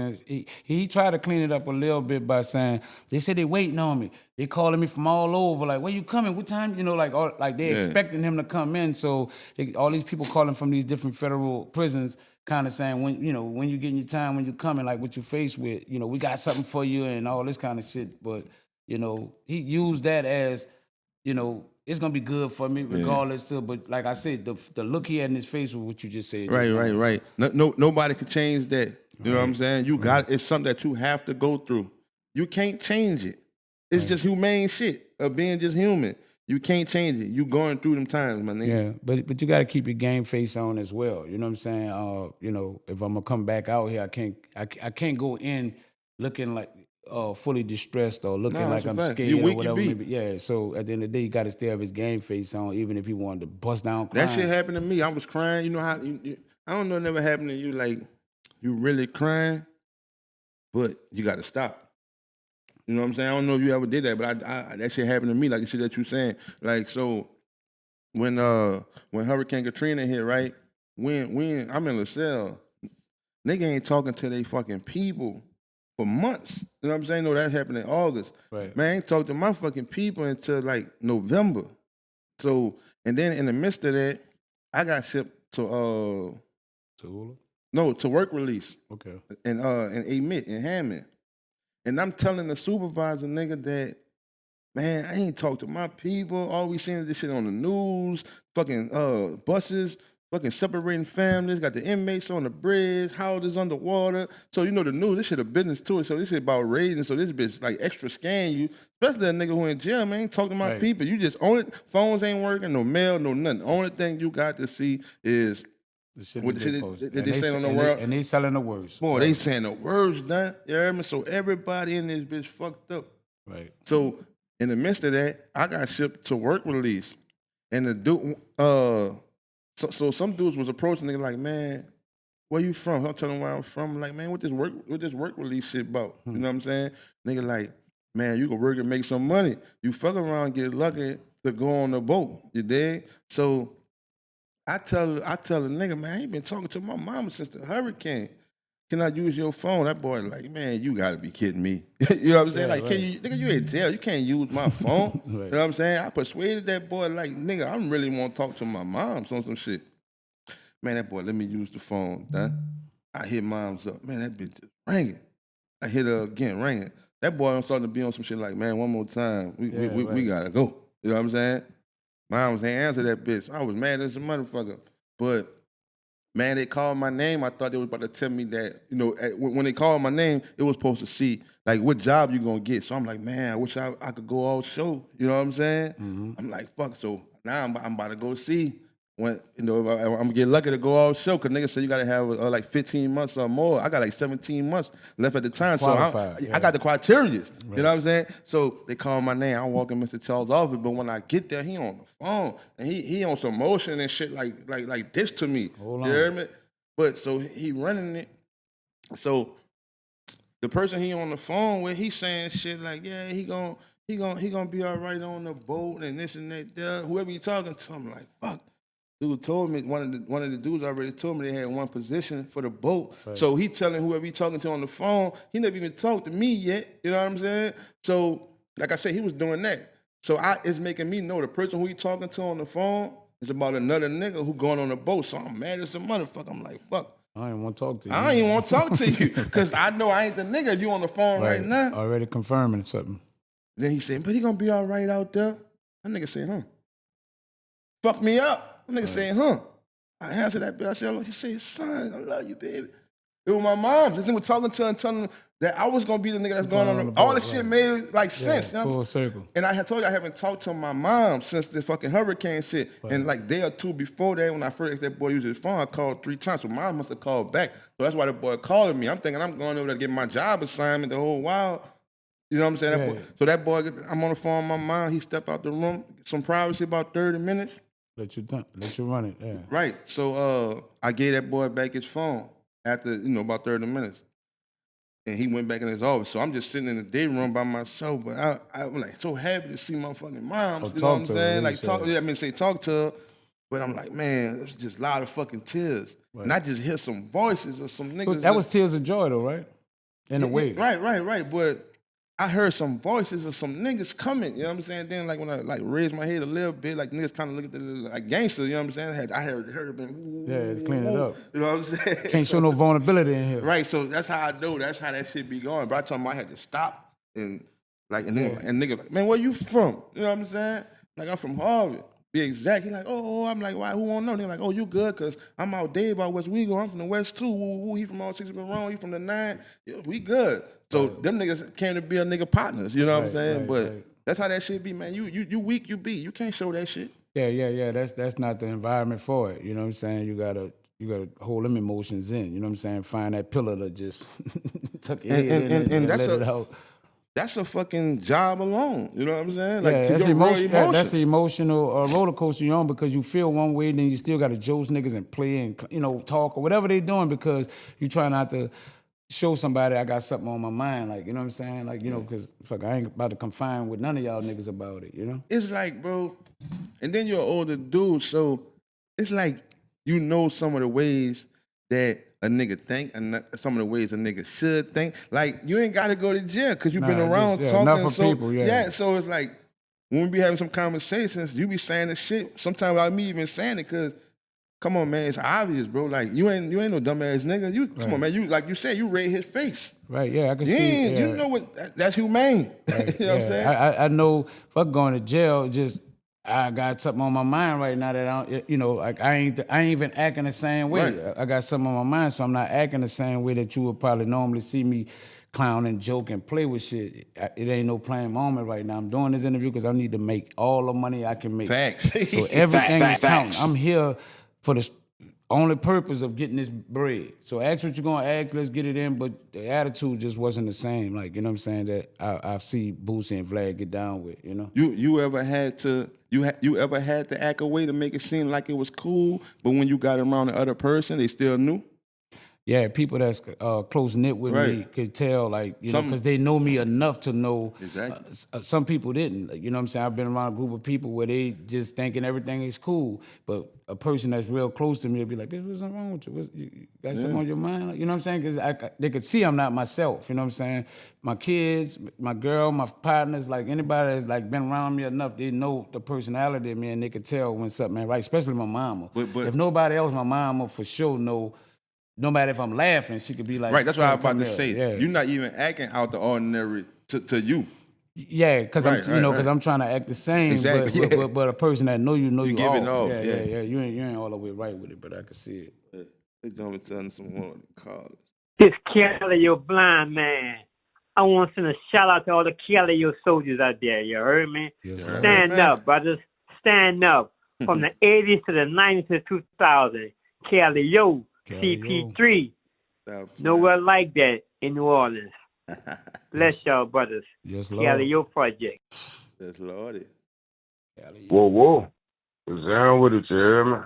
he tried to clean it up a little bit by saying they said they waiting on me. They calling me from all over. Like, when you coming? What time? You know, like they expecting him to come in. So all these people calling from these different federal prisons, kind of saying when you getting your time, when you coming, like what you faced with. You know, we got something for you and all this kind of shit. But he used that as it's gonna be good for me regardless. But like I said, the look he had in his face was what you just said. Right. Nobody can change that. You know what I'm saying? You got it's something that you have to go through. You can't change it. It's just humane shit of being just human. You can't change it. You going through them times, my nigga. Yeah, but you got to keep your game face on as well. You know what I'm saying? If I'm gonna come back out here, I can't go in looking like fully distressed or looking like I'm scared or whatever. Maybe. Yeah. So at the end of the day, you got to still have his game face on, even if he wanted to bust down crying. That shit happened to me. I was crying. You know how? I don't know. It never happened to you. Like you really crying, but you got to stop. You know what I'm saying? I don't know if you ever did that, but I that shit happened to me. Like the shit that you saying. Like so, when Hurricane Katrina hit, right? When I'm in LaSalle, nigga ain't talking to they fucking people for months. You know what I'm saying? No, that happened in August. Right. Man, I ain't talked to my fucking people until like November. So, and then in the midst of that, I got shipped to work release. Okay. In Amite in Hammond. And I'm telling the supervisor, nigga, that, man, I ain't talked to my people. All we seeing is this shit on the news, fucking buses, fucking separating families, got the inmates on the bridge, houses underwater. So, the news, this shit a business to it. So this shit about raiding. So this bitch like extra scan you, especially that nigga who in jail, man, ain't talking to my people. You just own it. Phones ain't working, no mail, no nothing. Only thing you got to see is the shit what they say on the world. And they selling the words. Boy, they saying the words, done. You heard me? So everybody in this bitch fucked up. Right. So in the midst of that, I got shipped to work release. And the dude, so some dudes was approaching nigga like, man, where you from? I'm telling them where I'm from. I'm like, man, what this work release shit about? You know what I'm saying? Nigga like, man, you can work and make some money. You fuck around, get lucky to go on the boat. You dig? So I tell the nigga, man, I ain't been talking to my mama since the hurricane. Can I use your phone? That boy like, man, you gotta be kidding me. You know what I'm saying? Yeah, like, can you, nigga, you in jail. You can't use my phone. Right. You know what I'm saying? I persuaded that boy like, nigga, I really want to talk to my moms on some shit. Man, that boy, let me use the phone. I hit moms up. Man, that bitch just ringing. I hit her again, ringing. That boy I'm starting to be on some shit like, man, one more time. We gotta go. You know what I'm saying? Moms ain't answer that bitch. I was mad as a motherfucker. But, man, they called my name. I thought they was about to tell me that, when they called my name, it was supposed to see, like, what job you gonna get. So I'm like, man, I wish I could go all show. You know what I'm saying? Mm-hmm. I'm like, fuck. So now I'm about to go see when, I'm gonna get lucky to go all show, because niggas say you gotta have like 15 months or more. I got like 17 months left at the time. Qualified, so I got the criteria. Right. You know what I'm saying? So they call my name. I walk in Mr. Charles' office, but when I get there, he on the phone and he on some motion and shit like this to me. Hold on. You hear me? But so he running it. So the person he on the phone with, he saying shit like, yeah, he gonna be all right on the boat and this and that. Whoever you talking to, I'm like, fuck. Dude told me, one of the dudes already told me they had one position for the boat. Right. So he telling whoever he talking to on the phone, he never even talked to me yet. You know what I'm saying? So, like I said, he was doing that. So it's making me know the person who he talking to on the phone is about another nigga who going on the boat. So I'm mad as a motherfucker. I'm like, fuck. I ain't want to talk to you. I ain't even want to talk to you because I know I ain't the nigga if you on the phone right now. Already confirming something. Then he said, but he gonna be all right out there. That nigga said, huh? Fuck me up. That nigga saying, huh? I answered that bitch. I said, he said, son, I love you, baby. It was my mom. This nigga was talking to her and telling her that I was gonna be the nigga that's going on all this shit made like sense. You know? Full circle. And I had told you I haven't talked to my mom since the fucking hurricane shit. Right. And like day or two before that, when I first asked that boy to use his phone, I called 3 times. So mom must have called back. So that's why the boy calling me. I'm thinking I'm going over there to get my job assignment the whole while. You know what I'm saying? Yeah. That boy, so that boy, I'm on the phone with my mom. He stepped out the room, some privacy, about 30 minutes. Let you run it. Yeah. Right. So I gave that boy back his phone after about 30 minutes. And he went back in his office. So I'm just sitting in the day room by myself. But I'm like so happy to see my fucking mom. You know what I'm saying? Like talk to her. But I'm like, man, it's just a lot of fucking tears. Right. And I just hear some voices of some niggas. That was tears of joy though, right? In a way. Right. But I heard some voices of some niggas coming, you know what I'm saying? Then like when I like raised my head a little bit, like niggas kind of look at the like gangsters, you know what I'm saying? I heard it been, yeah, clean it up. You know what I'm saying? Can't show no vulnerability in here. Right, so that's how I know, that's how that shit be going. But I told him I had to stop and nigga like, man, where you from? You know what I'm saying? Like I'm from Harvard. Be exact. He like, oh, I'm like, why? Who won't know? They're like, oh, you good? Cause I'm out Dave out West Wego. I'm from the West too. He from all 6 been wrong. He from the 9. Yeah, we good. So them niggas came to be a nigga partners. You know what I'm saying? But that's how that shit be, man. You weak, you be. You can't show that shit. Yeah. That's not the environment for it. You know what I'm saying? You gotta hold them emotions in. You know what I'm saying? Find that pillar to just tuck your head in and let it out. That's a fucking job alone. You know what I'm saying? Like, that's the emotional roller coaster you're on because you feel one way, then you still got to joke niggas and play and talk or whatever they doing because you try not to show somebody I got something on my mind. Like, you know what I'm saying? Like, because fuck, I ain't about to confine with none of y'all niggas about it, you know? It's like, bro, and then you're an older dude, so it's like some of the ways that a nigga think and some of the ways a nigga should think. Like, you ain't got to go to jail because you've been around talking. Enough for people, so it's like, when we be having some conversations, you be saying the shit, sometimes without me even saying it, because, come on, man, it's obvious, bro. Like, you ain't no dumbass nigga. Come on, man, you, like you said, you read his face. Right, yeah, I can see. You know what, that's humane. Right, you know what I'm saying? I know, fuck going to jail, I got something on my mind right now that I ain't even acting the same way. Right. I got something on my mind, so I'm not acting the same way that you would probably normally see me clown and joke and play with shit. It ain't no playing moment right now. I'm doing this interview because I need to make all the money I can make. Facts. So everything is counting. I'm here for the only purpose of getting this bread. So ask what you're gonna ask, let's get it in, but the attitude just wasn't the same. Like, you know what I'm saying, that I see Boosie and Vlad get down with, you know? You ever had to act a way to make it seem like it was cool, but when you got around the other person, they still knew? Yeah, people that's close knit with me could tell, like, because they know me enough to know. Exactly. Some people didn't. You know what I'm saying? I've been around a group of people where they just thinking everything is cool, but a person that's real close to me will be like, "Bitch, what's wrong with you? You got something on your mind?" Like, you know what I'm saying? Because they could see I'm not myself. You know what I'm saying? My kids, my girl, my partners, like anybody that's like been around me enough, they know the personality of me, and they could tell when something ain't right. Especially my mama. But if nobody else, my mama for sure know. No matter if I'm laughing, she could be like... Right, that's what I was about to say. Yeah. You're not even acting out the ordinary to you. Yeah, because I'm trying to act the same. Exactly. But a person that know you giving off. Yeah. You ain't all the way right with it, but I can see it. They don't be telling someone to call us. This Kelly, your blind man. I want to send a shout out to all the Kelly, your soldiers out there. You heard me? Yes, Stand up, brothers. Stand up. From the 80s to the 90s to 2000. Kelly, yo. CP3. Nowhere like that in New Orleans. Bless y'all, brothers. Yes, Lord. Kelly, your project. Yes, Lord. Whoa. What's down with it, you hear me?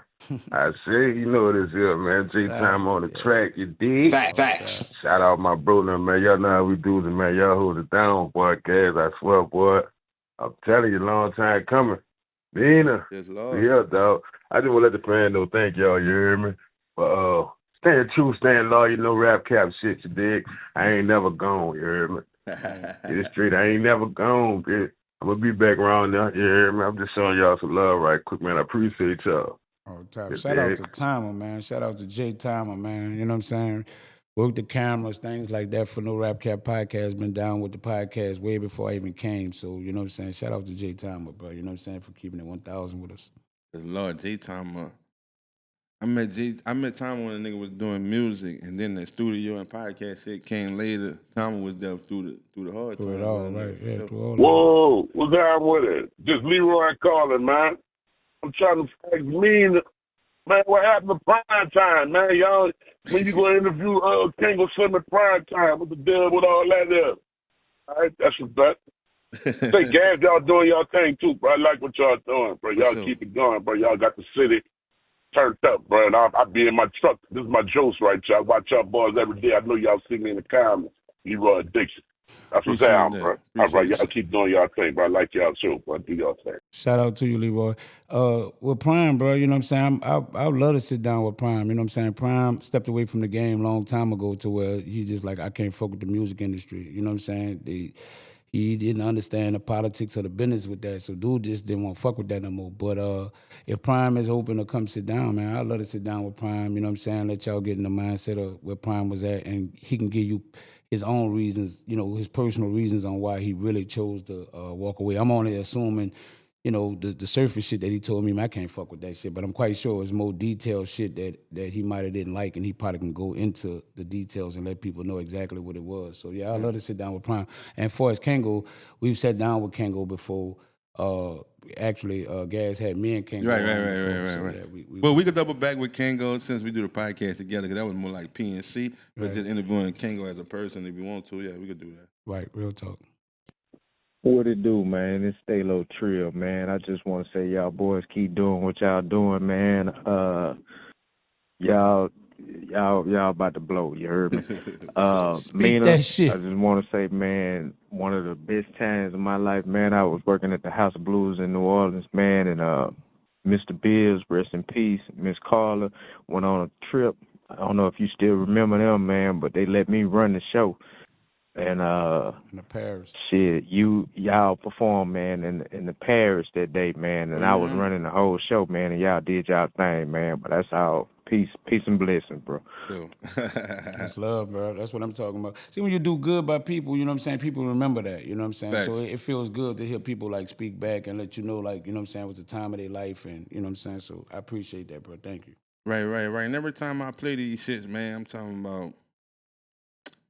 I say, you know what it is here, man. J-Time on the track, you dig? Facts. Shout out my brother, man. Y'all know how we do this, man. Y'all hold it down, boy, guys. I swear, boy. I'm telling you, long time coming. MEANA. Yes, Lord. Yeah, dog. I just want to let the fan know, thank y'all, you hear me? But staying true, staying loyal, no rap cap shit, you dig? I ain't never gone, you hear me? It's straight, I ain't never gone, bitch. I'm gonna be back around there, you hear me? I'm just showing y'all some love right quick, man. I appreciate y'all. Oh, top. Shout out to Timer, man. Shout out to J Timer, man. You know what I'm saying? Work the cameras, things like that for No Rap Cap Podcast. Been down with the podcast way before I even came. So, you know what I'm saying? Shout out to J Timer, bro. You know what I'm saying? For keeping it 1,000 with us. Yes, Lord, J Timer. I met Tom when the nigga was doing music, and then the studio and podcast shit came later. Tom was there through the hard Through times. it all, right? Yeah, through all. Whoa, what's down with it? Just Leroy calling, man. I'm trying to ask MEANA, man, what happened to prime time, man? Y'all, when you go interview Kango Slim at prime time, what the deal with all that there? All right, that's what's that. Say, guys, y'all doing y'all thing too, bro. I like what y'all doing, bro. Y'all keep it going, bro. Y'all got the city turned up, bro. And I be in my truck. This is my jokes right here. I watch y'all boys every day. I know y'all see me in the comments. Leroy Dixon. That's what's down, bro. All right, y'all keep doing y'all thing, bro. I like y'all too, bro. Do y'all thing. Shout out to you, Leroy. With Prime, bro, you know what I'm saying? I would love to sit down with Prime. You know what I'm saying? Prime stepped away from the game a long time ago to where he just like, I can't fuck with the music industry. You know what I'm saying? He didn't understand the politics of the business with that, so dude just didn't want to fuck with that no more. But if Prime is open to come sit down, man, I'd love to sit down with Prime, you know what I'm saying? Let y'all get in the mindset of where Prime was at, and he can give you his own reasons, you know, his personal reasons on why he really chose to walk away. I'm only assuming, you know, the surface shit that he told me, man, I can't fuck with that shit. But I'm quite sure it's more detailed shit that he might have didn't like, and he probably can go into the details and let people know exactly what it was. So yeah, I'd love to sit down with Prime. And for as Kango, we've sat down with Kango before. Actually, Gas had me and Kango. Right. Well, we could double back with Kango since we do the podcast together, because that was more like PNC, but just interviewing Kango as a person if you want to. Yeah, we could do that. Right, real talk. What it do, man? It's Stay-Lo Trill, man. I just want to say y'all boys keep doing what y'all doing, man. Y'all about to blow. You heard me? MEANA, that shit. I just want to say, man, one of the best times of my life, man. I was working at the House of Blues in New Orleans, man, and Mr. Bills, rest in peace, Miss Carla, went on a trip. I don't know if you still remember them, man, but they let me run the show. And in the Paris. Shit, y'all performed, man, in the Paris that day, man, and I was running the whole show, man, and y'all did y'all thing, man. But that's all. Peace and blessings, bro. That's love, bro. That's what I'm talking about. See, when you do good by people, you know what I'm saying, people remember that, you know what I'm saying? Thanks. So it feels good to hear people like speak back and let you know, like, you know what I'm saying, what's the time of their life, and you know what I'm saying? So I appreciate that, bro. Thank you. Right. And every time I play these shits, man, I'm talking about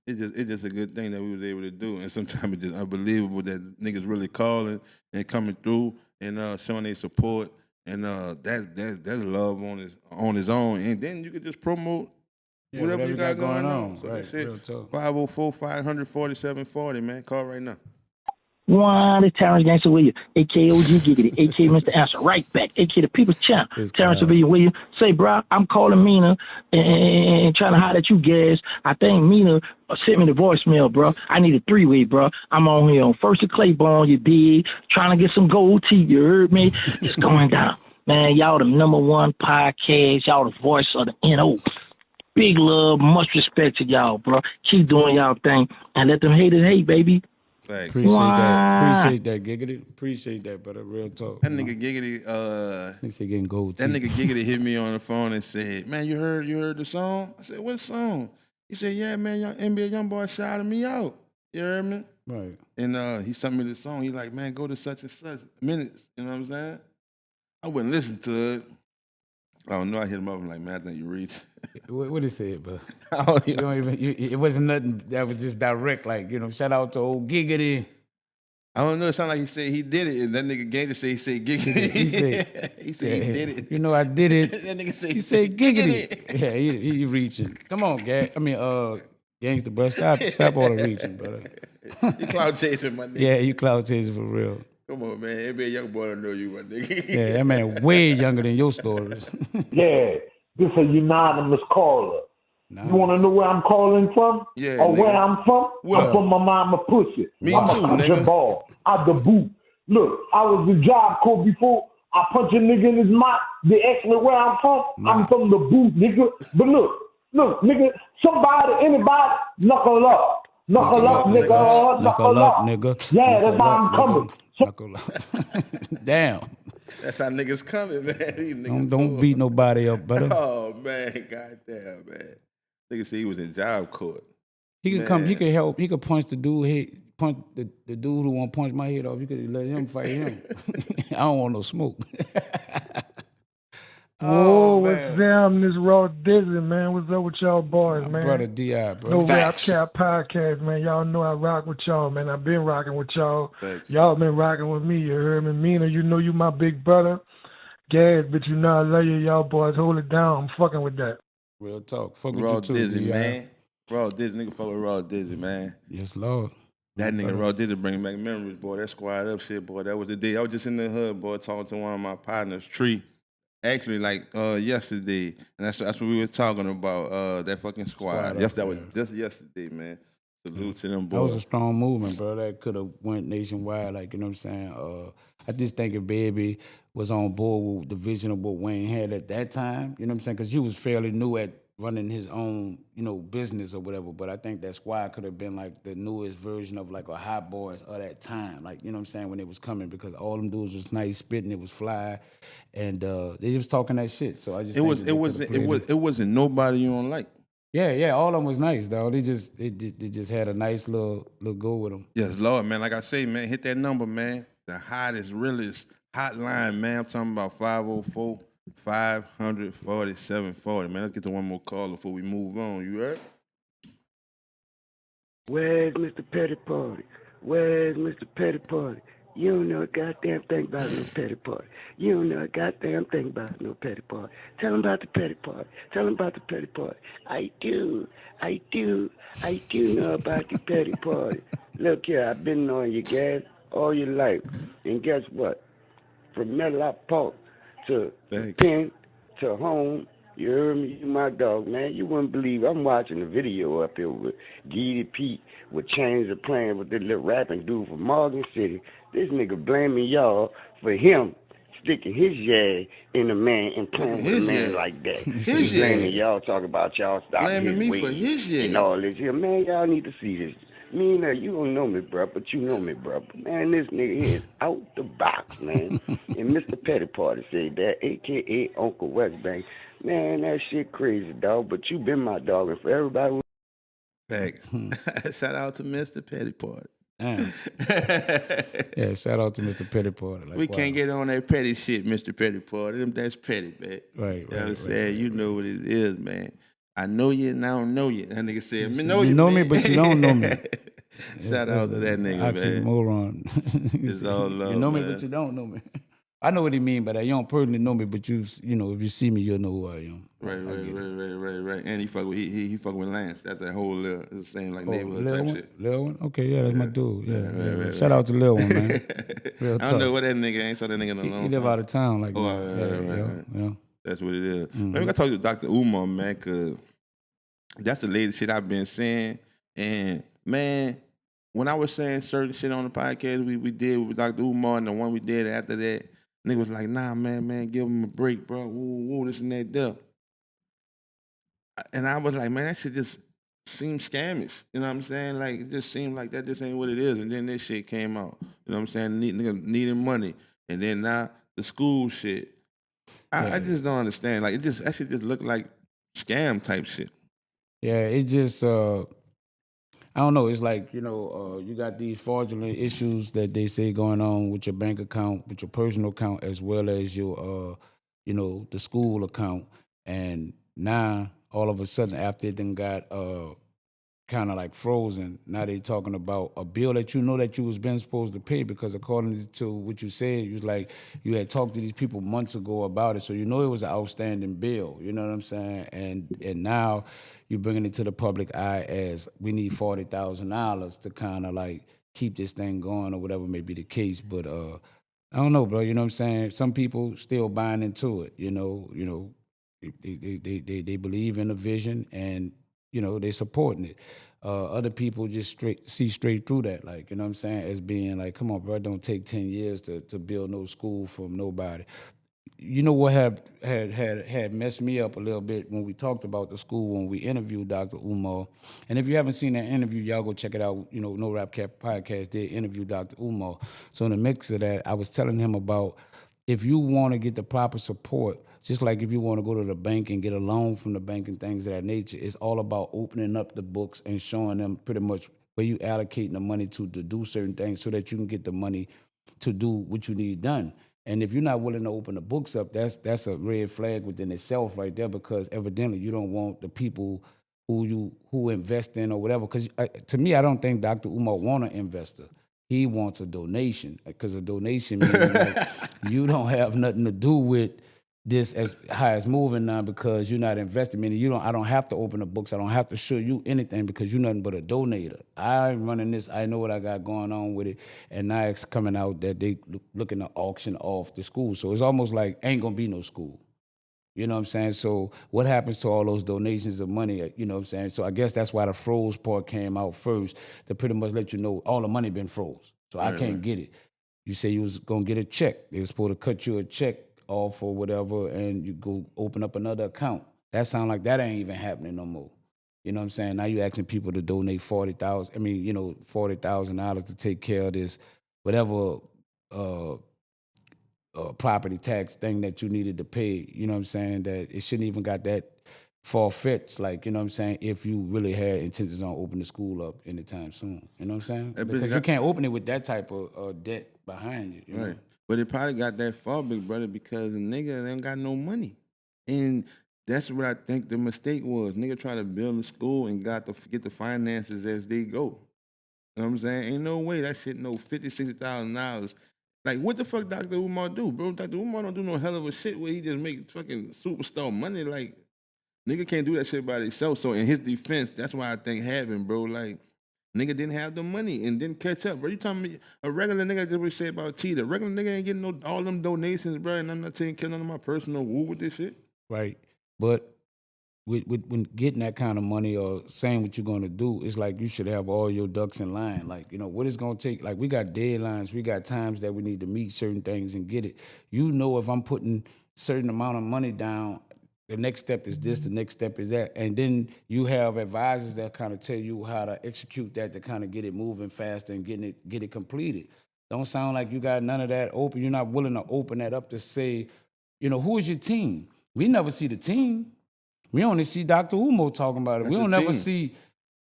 it's just a good thing that we was able to do. And sometimes it's just unbelievable that niggas really calling and coming through and showing their support. And that's love on his own. And then you could just promote whatever you got going on. So right, real talk. 504-500-4740, man. Call right now. One is Terrence Gangster Williams, a.k.a. OG Giggity, a.k.a. Mr. Answer, right back, a.k.a. the People's Champ, Terrence Williams. Say, bro, I'm calling MEANA and trying to holler at you guys. I think MEANA sent me the voicemail, bro. I need a three-way, bro. I'm on here on First of Claiborne, you dig, trying to get some gold tea, you heard me? It's going down. Man, y'all the number one podcast, y'all the voice of the NO. Big love, much respect to y'all, bro. Keep doing y'all thing and let them haters hate, baby. Thanks. Appreciate that, Giggity. Appreciate that, brother. Real talk. That nigga Giggity, he said getting gold. That nigga Giggity hit me on the phone and said, "Man, you heard the song?" I said, "What song?" He said, "Yeah, man, NBA YoungBoy shouted me out. You heard me?" Right. And he sent me the song. He like, "Man, go to such and such minutes." You know what I'm saying? I wouldn't listen to it. I don't know. I hit him up. I'm like, "Man, I think you reached." What he said, bro? It wasn't nothing that was just direct. Like, you know, shout out to old Giggity. I don't know. It sounded like he said he did it, and that nigga Gator said he said Giggity. he said he did it. You know, I did it. That nigga said he said Giggity. Yeah, he reaching. Come on, Gangsta, bro. Stop all the reaching, brother. You cloud chasing, my nigga. Yeah, you cloud chasing for real. Come on, man. NBA YoungBoy don't know you, my nigga. Yeah, that man way younger than your stories. Yeah, this is a unanimous caller. You want to know where I'm calling from? Yeah, or nigga. where I'm from? Where? I'm from my mama pussy. Me I'm too, a country nigga. ball. I the boot. Look, I was the job corps before. I punch a nigga in his mouth. They ask me where I'm from. I'm from the boot, nigga. But look, nigga, anybody, knuckle up. Knuckle up, nigga. Knuckle up, nigga. Yeah, that's how I'm coming. Knuckle up. Damn. That's how niggas coming, man. These niggas don't beat nobody up, brother. Oh, man. Goddamn, man. Nigga said he was in job court. He could come. He could help. He could punch the dude. Punch the dude who want to punch my head off. You could let him fight him. I don't want no smoke. Oh, what's man. them? This Raw Dizzy, man. What's up with y'all boys, man? Brother D.I., bro. No Rap Cap Podcast, man. Y'all know I rock with y'all, man. I've been rocking with y'all. Thanks. Y'all been rocking with me, you heard me? MEANA, you know you my big brother. Gas, but you know I love you. Y'all boys hold it down. I'm fucking with that. Real talk. Fuck with Raw you too, Dizzy, D.I. man. Raw Dizzy, nigga fuck with Raw Dizzy, man. Yes, Lord. That nigga Raw Dizzy bring back memories, boy. That squad up shit, boy. That was the day. I was just in the hood, boy, talking to one of my partners, Tree. Actually, like yesterday, and that's what we were talking about. That fucking squad. Yes, that was just yesterday, man. Salute to them boys. That was a strong movement, bro. That could have went nationwide. Like, you know what I'm saying? I just think if Baby was on board with the vision of what Wayne had at that time, you know what I'm saying? Because he was fairly new at running his own, you know, business or whatever. But I think that squad could have been like the newest version of like a Hot Boys of that time. Like, you know what I'm saying? When it was coming, because all them dudes was nice spitting, it was fly, and they was talking that shit. So I just it wasn't nobody you don't like. Yeah, all of them was nice, dog. They just had a nice little go with them. Yes, Lord, man. Like I say, man, hit that number, man. The hottest, realest hotline, man. I'm talking about 504 500 4740, man. Let's get to one more call before we move on. You heard? Where's Mr. Petty Party? Where's Mr. Petty Party? You don't know a goddamn thing about no petty party. You don't know a goddamn thing about no petty party. Tell him about the petty party. Tell him about the petty party. I do know about the petty party. Look here, I've been knowing you guys all your life. And guess what? From Medlock Park to Penn to home, you heard me, you my dog, man. You wouldn't believe I'm watching a video up here with Diddy Pete with Chains of playing with this little rapping dude from Morgan City. This nigga blaming y'all for him sticking his yay in a man and playing with a man like that. He's blaming y'all, talking about y'all stopping his me weight for his yay and all this here. Man, y'all need to see this. MEANA, you don't know me, bro, but you know me, bro. Man, this nigga here is out the box, man. And Mr. Petty Party said that, a.k.a. Uncle West Bank. Man, that shit crazy, dog, but you been my dog, and for everybody... Thanks. Shout out to Mr. Petty Party. Damn. Yeah, shout out to Mr. Petty Party. Like, we can't get on that petty shit, Mr. Petty Party. That's petty, man. Right, you know what I'm saying? You know what it is, man. I know you and I don't know you. That nigga said, you know me, but you don't know me. Shout out to that nigga, oxymoron. It's all love, you know me, man. but you don't know me. I know what he mean by that. You don't personally know me, but you know, if you see me, you'll know who I am. Right. And he fuck with Lance. That's that whole the same like neighborhood type shit. Lil one? Okay, yeah, that's my dude. Yeah. Shout out to Lil one, man. Real I don't know what that nigga ain't. Saw that nigga in a long time. He live out of town, like right. That's what it is. Man, we gotta talk to Dr. Umar, man, cause that's the latest shit I've been saying. And man, when I was saying certain shit on the podcast we did with Dr. Umar and the one we did after that, nigga was like, nah, man, give him a break, bro. Woo, this and that, duh. And I was like, man, that shit just seems scamish. You know what I'm saying? Like, it just seemed like that just ain't what it is. And then this shit came out. You know what I'm saying? Nigga needing money. And then now the school shit. I just don't understand. Like, that shit just looked like scam type shit. Yeah, it just, I don't know. It's like, you know, you got these fraudulent issues that they say going on with your bank account, with your personal account, as well as your, you know, the school account. And now, all of a sudden, after it then got kind of like frozen, now they talking about a bill that you know that you was been supposed to pay, because according to what you said, you was like, you had talked to these people months ago about it, so you know it was an outstanding bill, you know what I'm saying? And now you're bringing it to the public eye as we need $40,000 to kind of like keep this thing going or whatever may be the case. But I don't know, bro, you know what I'm saying? Some people still buying into it, you know, they believe in the vision, and you know they supporting it. Other people just see straight through that, like, you know what I'm saying, as being like, come on, bro, it don't take 10 years to build no school from nobody. You know what had messed me up a little bit when we talked about the school, when we interviewed Dr. Umar. And if you haven't seen that interview, y'all go check it out. You know, No Rap Cap Podcast did interview Dr. Umar. So in the mix of that, I was telling him about, if you want to get the proper support, just like if you want to go to the bank and get a loan from the bank and things of that nature, it's all about opening up the books and showing them pretty much where you allocating the money to do certain things so that you can get the money to do what you need done. And if you're not willing to open the books up, that's a red flag within itself right there, because evidently you don't want the people who invest in or whatever. Because to me, I don't think Dr. Umar want an investor. He wants a donation, because a donation means like you don't have nothing to do with this as how it's moving now, because you're not investing. Meaning I don't have to open the books. I don't have to show you anything, because you're nothing but a donator. I'm running this. I know what I got going on with it. And now it's coming out that they looking to auction off the school. So it's almost like ain't gonna be no school. You know what I'm saying? So what happens to all those donations of money? You know what I'm saying? So I guess that's why the froze part came out first, to pretty much let you know all the money been froze. So I can't get it. You say you was gonna get a check. They was supposed to cut you a check off or whatever, and you go open up another account. That sound like that ain't even happening no more. You know what I'm saying? Now you asking people to donate $40,000 to take care of this whatever property tax thing that you needed to pay. You know what I'm saying? That it shouldn't even got that far-fetched, like, you know what I'm saying, if you really had intentions on opening the school up anytime soon. You know what I'm saying? Because you can't open it with that type of debt behind you. You know? But it probably got that far, big brother, because the nigga ain't got no money. And that's what I think the mistake was. Nigga try to build a school and got to get the finances as they go. You know what I'm saying? Ain't no way that shit no $50,000, $60,000. Like, what the fuck Dr. Umar do, bro? Dr. Umar don't do no hell of a shit where he just make fucking superstar money. Like, nigga can't do that shit by himself. So in his defense, that's why I think happened, bro. Like, nigga didn't have the money and didn't catch up, bro. You talking me a regular nigga, just what say about T. The regular nigga ain't getting all them donations, bro. And I'm not taking care of none of my personal woo with this shit. Right. But when getting that kind of money or saying what you're going to do, it's like you should have all your ducks in line. Like, you know, what it's going to take. Like, we got deadlines. We got times that we need to meet certain things and get it. You know, if I'm putting certain amount of money down, the next step is this, the next step is that. And then you have advisors that kind of tell you how to execute that to kind of get it moving faster and get it completed. Don't sound like you got none of that open. You're not willing to open that up to say, you know, who is your team? We never see the team. We only see Dr. Umar talking about it. That's we don't the never team. see,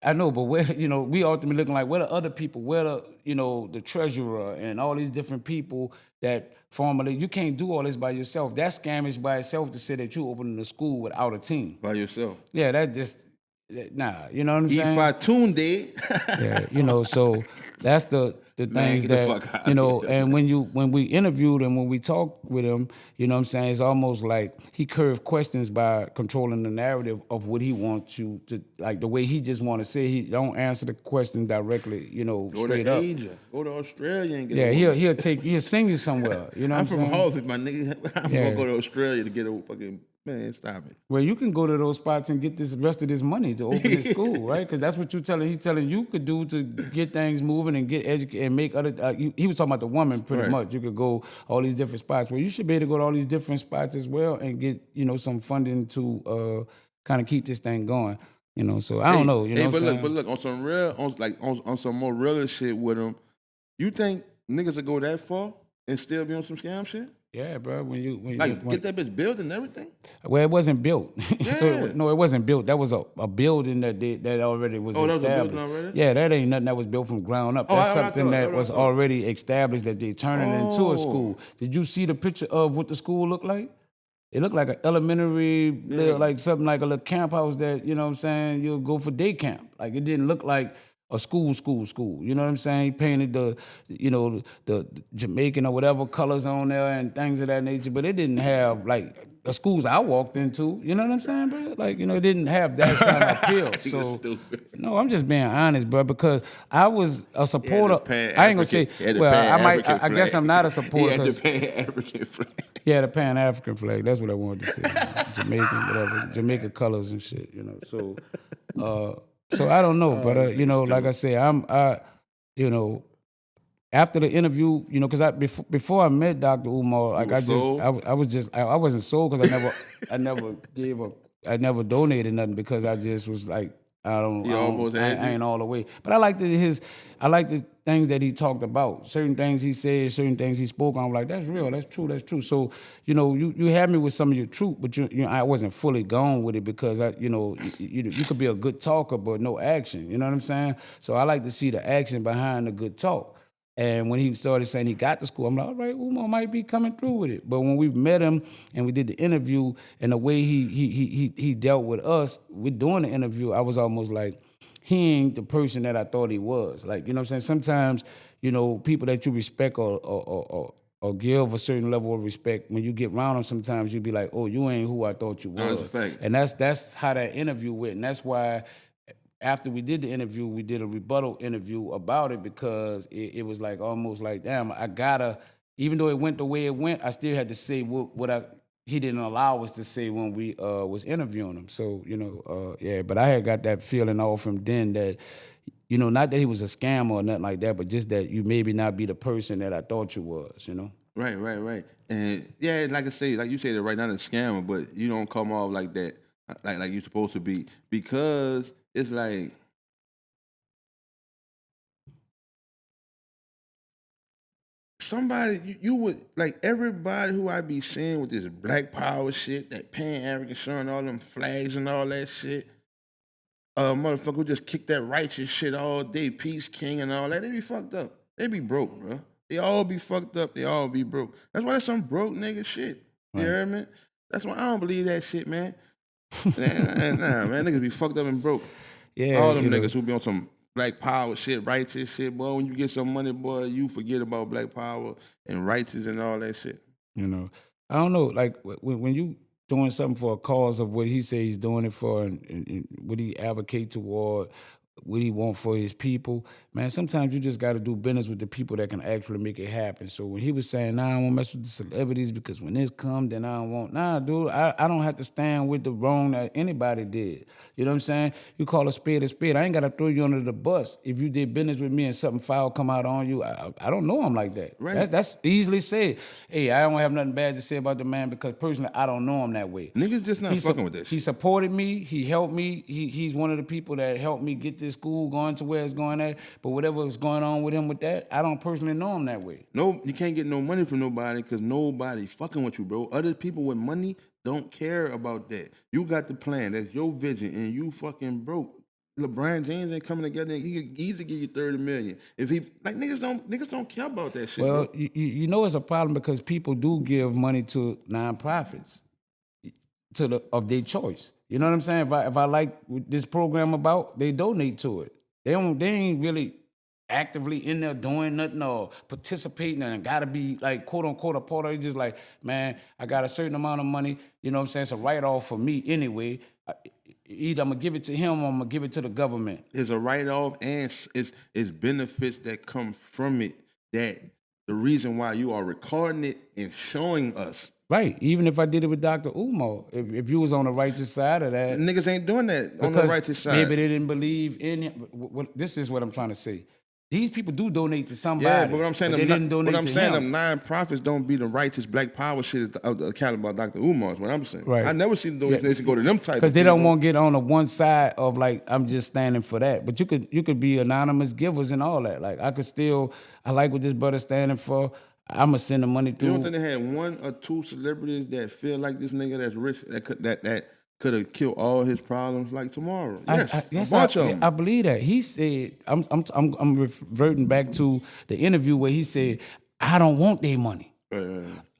I know, but where, you know, we ultimately looking like, where the other people, where the, you know, the treasurer and all these different people that formally, you can't do all this by yourself. That's scamish by itself to say that you opening a school without a team. By yourself. Yeah, that's just, nah, you know what I'm saying? If I tuned it. Yeah, you know, so that's the things get the that, fuck out you know, of here. and when we interviewed him, when we talked with him, you know what I'm saying, it's almost like he curved questions by controlling the narrative of what he wants you to, like the way he just want to say. He don't answer the question directly, you know, Go straight to up. Asia. Go to Australia and get Yeah, a he'll sing you somewhere, you know I'm what I'm from saying? Harvard, my nigga. I'm Yeah. gonna go to Australia to get a fucking, man, stop it. Well, you can go to those spots and get this rest of this money to open this school, right? Because that's what he's telling you could do to get things moving and get educated and make other. He was talking about the woman pretty Right. much. You could go all these different spots. Well, you should be able to go to all these different spots as well and get, you know, some funding to kind of keep this thing going. You know, so I don't know. You know, what I'm but saying? look, on some real, on some more real shit with them, you think niggas will go that far and still be on some scam shit? Yeah, bro. When Get that bitch built and everything? well, it wasn't built. Yeah. No, it wasn't built. That was a building that already was Oh, that was a established. building already? Yeah, that ain't nothing that was built from ground up. Oh, That's that's what I something thought. that That's what I was thought. already established that they turning into a Oh. school. Did you see the picture of what the school looked like? It looked like an elementary, like something like a little camp house that, you know what I'm saying, you'll go for day camp. Like, it didn't look like a school. You know what I'm saying? He painted the Jamaican or whatever colors on there and things of that nature, but it didn't have, like, the schools I walked into, you know what I'm saying, bro? Like, you know, it didn't have that kind of appeal. So, stupid. no, I'm just being honest, bro, because I was a supporter. I ain't gonna say, well, I guess I'm not a supporter. He had the 'cause- Pan-African flag. yeah, the Pan-African flag. That's what I wanted to say. Jamaican, whatever. Jamaica colors and shit, you know. So I don't know, but you know, like I say, you know, after the interview, you know, because before I met Dr. Umar, like I wasn't sold because I never donated nothing because I just was like, I ain't all the way. But I like the things that he talked about, certain things he said, certain things he spoke on. I'm like, that's real, that's true. So, you know, you had me with some of your truth, but you know, I wasn't fully gone with it because you could be a good talker, but no action. You know what I'm saying? So I like to see the action behind the good talk. And when he started saying he got to school, I'm like, all right, Umar might be coming through with it. But when we met him and we did the interview and the way he dealt with us, with doing the interview, I was almost like, he ain't the person that I thought he was. Like, you know what I'm saying? Sometimes, you know, people that you respect or give a certain level of respect, when you get around them, sometimes you be like, oh, you ain't who I thought you was. That's a fact. And that's how that interview went. And that's why after we did the interview, we did a rebuttal interview about it, because it was like almost like, damn, I gotta, even though it went the way it went, I still had to say what he didn't allow us to say when we was interviewing him. So, you know, yeah, but I had got that feeling off him then that, you know, not that he was a scammer or nothing like that, but just that you maybe not be the person that I thought you was, you know? Right. And yeah, like I say, like you said it right, not a scammer, but you don't come off like that, like you're supposed to be, because it's like, somebody, you would, like everybody who I be seeing with this Black Power shit, that Pan-African showing all them flags and all that shit, motherfucker who just kick that righteous shit all day, Peace King and all that, they be fucked up. They be broke, bro. They all be fucked up. They all be broke. That's why that's some broke nigga shit. You hear me? That's why I don't believe that shit, man. Nah, man, niggas be fucked up and broke. Yeah, all them niggas who be on some Black Power shit, righteous shit, boy. When you get some money, boy, you forget about Black Power and righteous and all that shit. You know, I don't know, like when you doing something for a cause of what he say he's doing it for, and what he advocate toward, what he want for his people, man, sometimes you just got to do business with the people that can actually make it happen. So when he was saying, nah, I don't want to mess with the celebrities because when this come, then I don't want, nah, dude, I don't have to stand with the wrong that anybody did. You know what I'm saying? You call a spade a spade. I ain't got to throw you under the bus. If you did business with me and something foul come out on you, I don't know him like that. Right. That's easily said. Hey, I don't have nothing bad to say about the man because personally, I don't know him that way. Niggas just not fucking with this. He supported me. He helped me. He's one of the people that helped me get this school going to where it's going at. But whatever is going on with him with that, I don't personally know him that way. No, you can't get no money from nobody because nobody fucking with you, bro. Other people with money don't care about that. You got the plan. That's your vision, and you fucking broke. LeBron James ain't coming together. He could easily give you $30 million. If he like niggas don't care about that shit. Well, bro. you know it's a problem because people do give money to nonprofits of their choice. You know what I'm saying? If I like what this program about, they donate to it. They ain't really actively in there doing nothing or participating and gotta be like quote unquote a part of it. Just like, man, I got a certain amount of money, you know what I'm saying? It's a write-off for me anyway. Either I'm gonna give it to him or I'm gonna give it to the government. It's a write-off and it's benefits that come from it, that the reason why you are recording it and showing us. Right. Even if I did it with Dr. Umar, if you was on the righteous side of that. Niggas ain't doing that on the righteous side. Maybe they didn't believe in him. This is what I'm trying to say. These people do donate to somebody. Yeah, but what I'm saying, they didn't donate them to him. non-profits don't be the righteous Black Power shit of the account about Dr. Umar is what I'm saying. Right. I never seen the donation go to them type of because they don't want to get on the one side of like, I'm just standing for that. But you could be anonymous givers and all that. Like I like what this brother standing for. I'm gonna send the money through. You don't think they had one or two celebrities that feel like this nigga that's rich that could have killed all his problems like tomorrow? Yes, a bunch of them. I believe that. He said, I'm reverting back to the interview where he said, I don't want their money.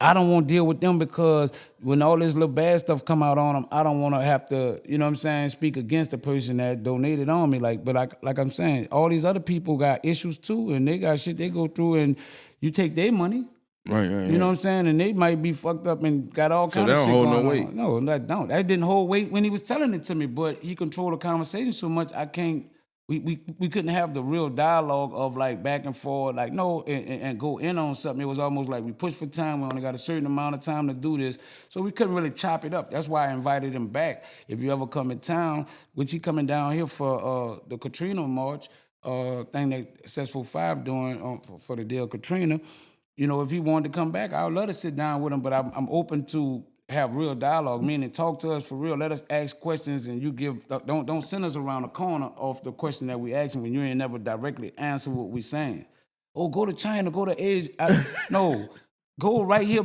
I don't want to deal with them because when all this little bad stuff come out on them, I don't want to have to, you know what I'm saying, speak against the person that donated on me. But I'm saying, all these other people got issues too, and they got shit they go through, and you take their money. Right. You know what I'm saying? And they might be fucked up and got all kinds of shit going on. So they don't hold no weight? No, that don't. That didn't hold weight when he was telling it to me, but he controlled the conversation so much, I can't, we couldn't have the real dialogue of like back and forth, like no, and go in on something. It was almost like we pushed for time, we only got a certain amount of time to do this, so we couldn't really chop it up. That's why I invited him back. If you ever come in town, which he coming down here for the Katrina March, thing that Successful 5 doing for the deal Katrina. You know, if he wanted to come back, I would love to sit down with him, but I'm open to have real dialogue, meaning talk to us for real. Let us ask questions, and you don't send us around the corner off the question that we asking when you ain't never directly answer what we saying. Oh, go to China, go to Asia. No, go right here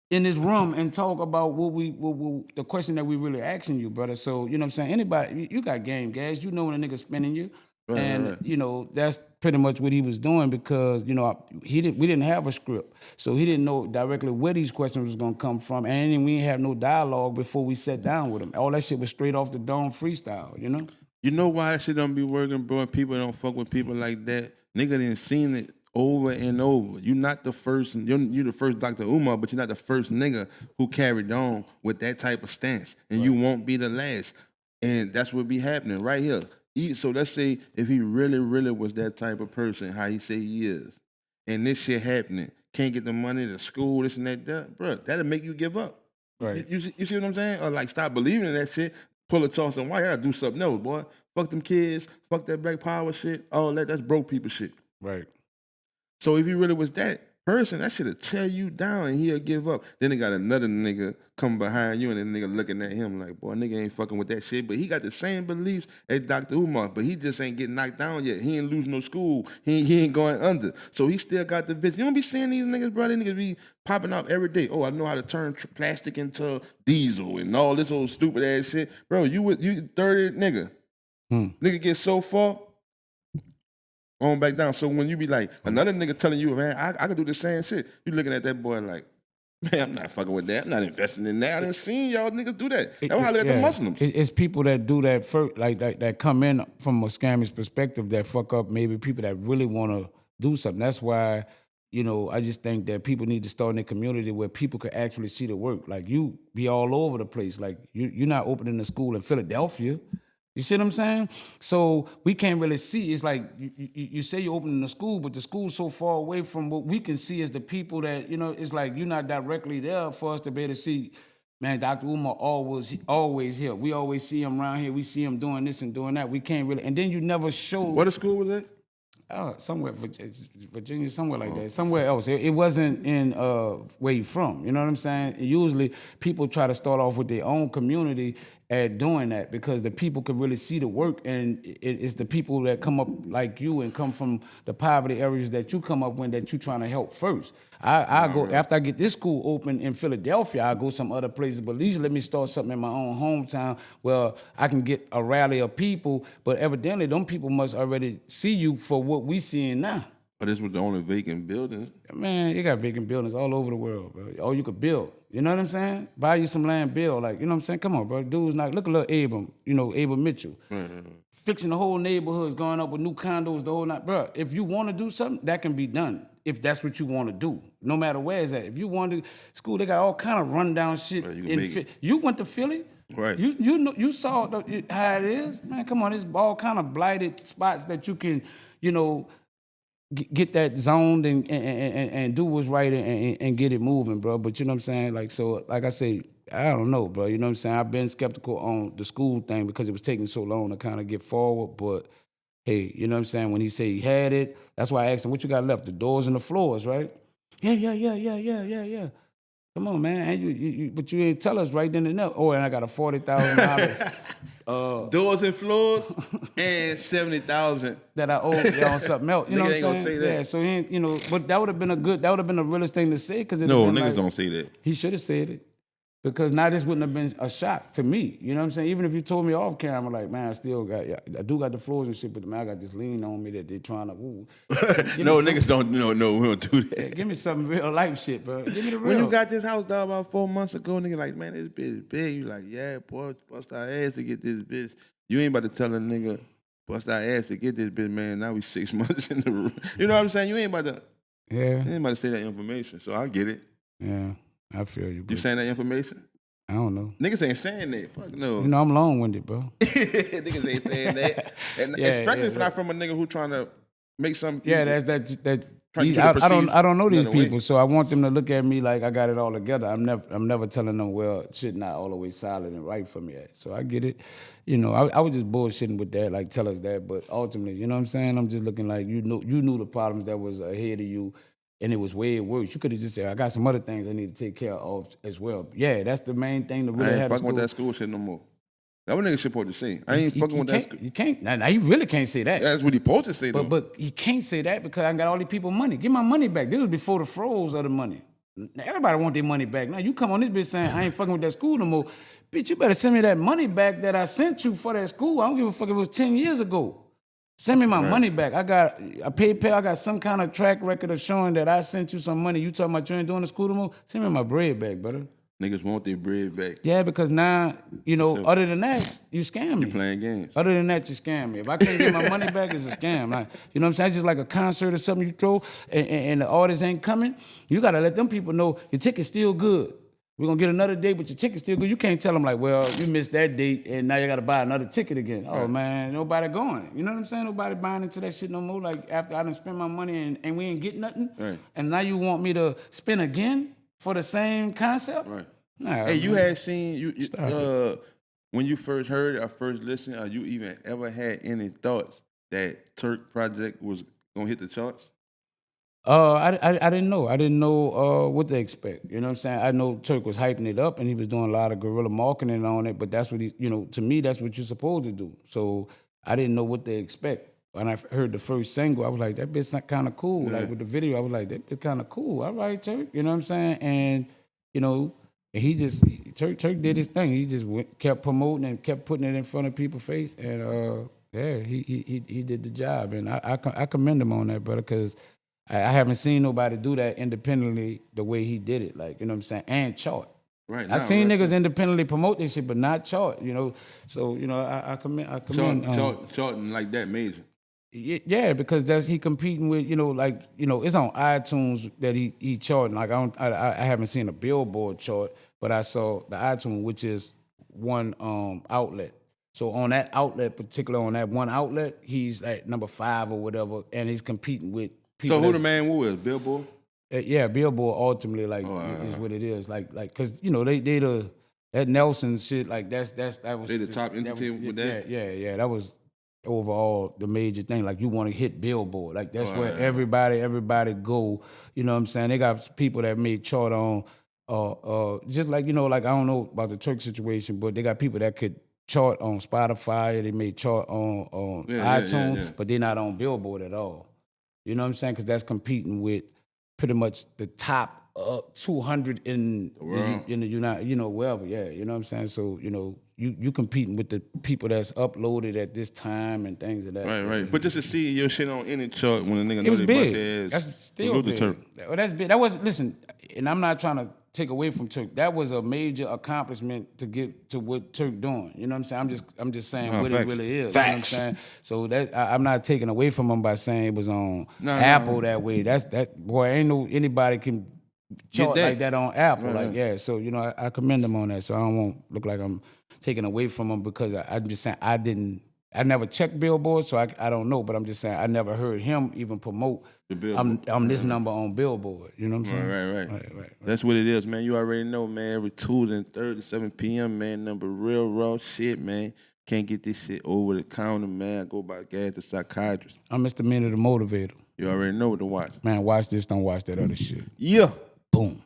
in this room and talk about the question that we really asking you, brother. So, you know what I'm saying? Anybody, you got game, guys. You know when a nigga spinning you. And you know, that's pretty much what he was doing because you know we didn't have a script, so he didn't know directly where these questions was gonna come from, and we didn't have no dialogue before we sat down with him. All that shit was straight off the dome freestyle, you know. You know why that shit don't be working, bro? And people don't fuck with people like that. Nigga didn't seen it over and over. You're not the first. You're the first Dr. Umar, but you're not the first nigga who carried on with that type of stance, and you won't be the last. And that's what be happening right here. So let's say if he really, really was that type of person, how he say he is, and this shit happening, can't get the money to school, this and that, bro, that'll make you give up. Right. You see what I'm saying? Or like stop believing in that shit, pull a Charleston White, I gotta do something else, boy. Fuck them kids, fuck that black power shit, all that's broke people shit. Right. So if he really was that person, that shit'll tear you down and he'll give up. Then they got another nigga come behind you and then nigga looking at him like, boy, nigga ain't fucking with that shit. But he got the same beliefs as Dr. Umar, but he just ain't getting knocked down yet. He ain't losing no school. He ain't going under. So he still got the vision. You don't be seeing these niggas, bro. These niggas be popping out every day. Oh, I know how to turn plastic into diesel and all this old stupid ass shit. Bro, you 30 nigga. Nigga get so far, on back down. So when you be like, another nigga telling you, man, I can do the same shit, you looking at that boy like, man, I'm not fucking with that. I'm not investing in that. I done seen y'all niggas do that. That's how I look at the Muslims. It's people that do that first, like that come in from a scammer's perspective that fuck up maybe people that really want to do something. That's why, you know, I just think that people need to start in a community where people could actually see the work. Like you be all over the place. Like you're not opening a school in Philadelphia. You see what I'm saying? So we can't really see. It's like you say you're opening a school, but the school's so far away from what we can see as the people that, you know, it's like you're not directly there for us to be able to see, man, Dr. Umar always here. We always see him around here. We see him doing this and doing that. We can't really, and then you never show. What the school was that? Somewhere, Virginia, somewhere like that. Somewhere else. It wasn't in where you from. You know what I'm saying? Usually people try to start off with their own community at doing that because the people can really see the work, and it's the people that come up like you and come from the poverty areas that you come up in that you trying to help first. I go after I get this school open in Philadelphia, I go some other places, but at least let me start something in my own hometown where I can get a rally of people. But evidently, them people must already see you for what we seeing now. But this was the only vacant building. Man, you got vacant buildings all over the world, bro. All you could build. You know what I'm saying? Buy you some land, build. Like, you know what I'm saying? Come on, bro. Dude's not, look at little Abram, you know, Abram Mitchell. Fixing the whole neighborhoods, going up with new condos, the whole night. Bro, if you want to do something, that can be done. If that's what you want to do, no matter where it's at. If you want to, school, they got all kind of rundown shit. You went to Philly? Right. You saw how it is? Man, come on, it's all kind of blighted spots that you can, you know, get that zoned and do what's right and get it moving, bro. But you know what I'm saying? Like, so, like I say, I don't know, bro. You know what I'm saying? I've been skeptical on the school thing because it was taking so long to kind of get forward. But, hey, you know what I'm saying? When he said he had it, that's why I asked him, what you got left? The doors and the floors, right? Yeah. Come on, man. And but you didn't tell us right then and there. Oh, and I got a $40,000. Doors and floors and $70,000 that I owe on something else. You know what I'm saying? Gonna say that. Yeah, so he, you know, but that would have been the realest thing to say because no niggas don't say that. He should have said it because now this wouldn't have been a shock to me. You know what I'm saying? Even if you told me off camera, like, man, I still got, I do got the floors and shit, but man, I got this lean on me that they're trying to. No, niggas don't. No, we don't do that. Yeah, give me some real life shit, bro. Give me the real. When you got this house, dog, about 4 months ago, nigga, like, man, this bitch is big. You like, yeah, boy, bust our ass to get this bitch. You ain't about to tell a nigga, bust our ass to get this bitch, man. Now we 6 months in the room. You know what I'm saying? You ain't about to. Yeah. You ain't about to say that information, so I get it. Yeah, I feel you. Bro. You saying that information? I don't know. Niggas ain't saying that. Fuck no. You know, I'm long-winded, bro. Niggas ain't saying that. And especially if not from a nigga who trying to make some. Yeah, that's that. I don't know these people, so I want them to look at me like I got it all together. I'm never telling them, well, shit not all the way solid and right for me. So I get it. You know, I was just bullshitting with that, like tell us that, but ultimately, you know what I'm saying? I'm just looking like you knew the problems that was ahead of you. And it was way worse. You could have just said, I got some other things I need to take care of as well. Yeah, that's the main thing to really have. I ain't fucking with that school shit no more. That's what niggas should supposed to say. I ain't fucking with that school. You can't. Now you really can't say that. Yeah, that's what he supposed to say, though. But he can't say that because I got all these people money. Give my money back. This was before the froze of the money. Now, everybody want their money back. Now you come on this bitch saying, I ain't fucking with that school no more. Bitch, you better send me that money back that I sent you for that school. I don't give a fuck if it was 10 years ago. Send me my money back. I got a PayPal. I got some kind of track record of showing that I sent you some money. You talking about you ain't doing the school no more? Send me my bread back, brother. Niggas want their bread back. Yeah, because now, other than that, you scam me. You playing games. Other than that, you scam me. If I can't get my money back, it's a scam. Like, you know what I'm saying? It's just like a concert or something you throw and the artist ain't coming. You got to let them people know your ticket's still good. We're going to get another date, but your ticket's still good. You can't tell them like, well, you missed that date and now you got to buy another ticket again. Oh, man, nobody going. You know what I'm saying? Nobody buying into that shit no more. Like, after I done spent my money and we ain't get nothing, and now you want me to spend again for the same concept? Right. Nah, hey, you man. had seen when you first heard it or first listened, or you even ever had any thoughts that Turk Project was gonna hit the charts? I didn't know. I didn't know what to expect. You know what I'm saying? I know Turk was hyping it up and he was doing a lot of guerrilla marketing on it, but that's what to me, that's what you're supposed to do. So I didn't know what to expect. When I heard the first single, I was like, that bit's kind of cool. Yeah. Like with the video, I was like, that bit's kind of cool. All right, Turk. You know what I'm saying? And, Turk did his thing. He just kept promoting and kept putting it in front of people's face. And he did the job. And I commend him on that, brother, because I haven't seen nobody do that independently the way he did it. Like, you know what I'm saying? And chart. Right. I seen niggas independently promote this shit, but not chart, So, I commend charting like that major. Yeah, because he competing with, it's on iTunes that he charting. Like I haven't seen a Billboard chart, but I saw the iTunes, which is one outlet. So on that outlet, particularly on that one outlet, he's at number 5 or whatever, and he's competing with people. So who the man was? Billboard? Yeah, Billboard ultimately is what it is. Like because they that Nelson shit, like that was they the top entertainment with that. Yeah, that was overall the major thing. Like you want to hit Billboard, like that's where everybody go. You know what I'm saying? They got people that made chart on just like like I don't know about the Turk situation, but they got people that could chart on Spotify. They made chart on iTunes, but they're not on Billboard at all. You know what I'm saying? Because that's competing with pretty much the top 200 in the United, wherever. Yeah, you know what I'm saying? So you competing with the people that's uploaded at this time and things of that. Right. But just to see your shit on any chart when a nigga know was they big. bust their ass. That's still big. Well, that's big. That was and I'm not trying to take away from Turk. That was a major accomplishment to get to what Turk doing. You know what I'm saying? I'm just saying what it really is. Facts. You know what I'm saying? So that I'm not taking away from him by saying it was on Apple that way. That boy, ain't no anybody can chart like that on Apple. So I commend him on that. So I don't want to look like I'm taking away from him because I'm just saying I never checked Billboard, so I don't know. But I'm just saying I never heard him even promote. I'm this number on Billboard. You know what I'm saying? Right. That's what it is, man. You already know, man. Every Tuesday and Thursday, 7 p.m., man. Number real raw shit, man. Can't get this shit over the counter, man. I go by Gad the Psychiatrist. I'm Mr. MEANA the Motivator. You already know what to watch. Man, watch this, don't watch that other shit. Yeah. Boom.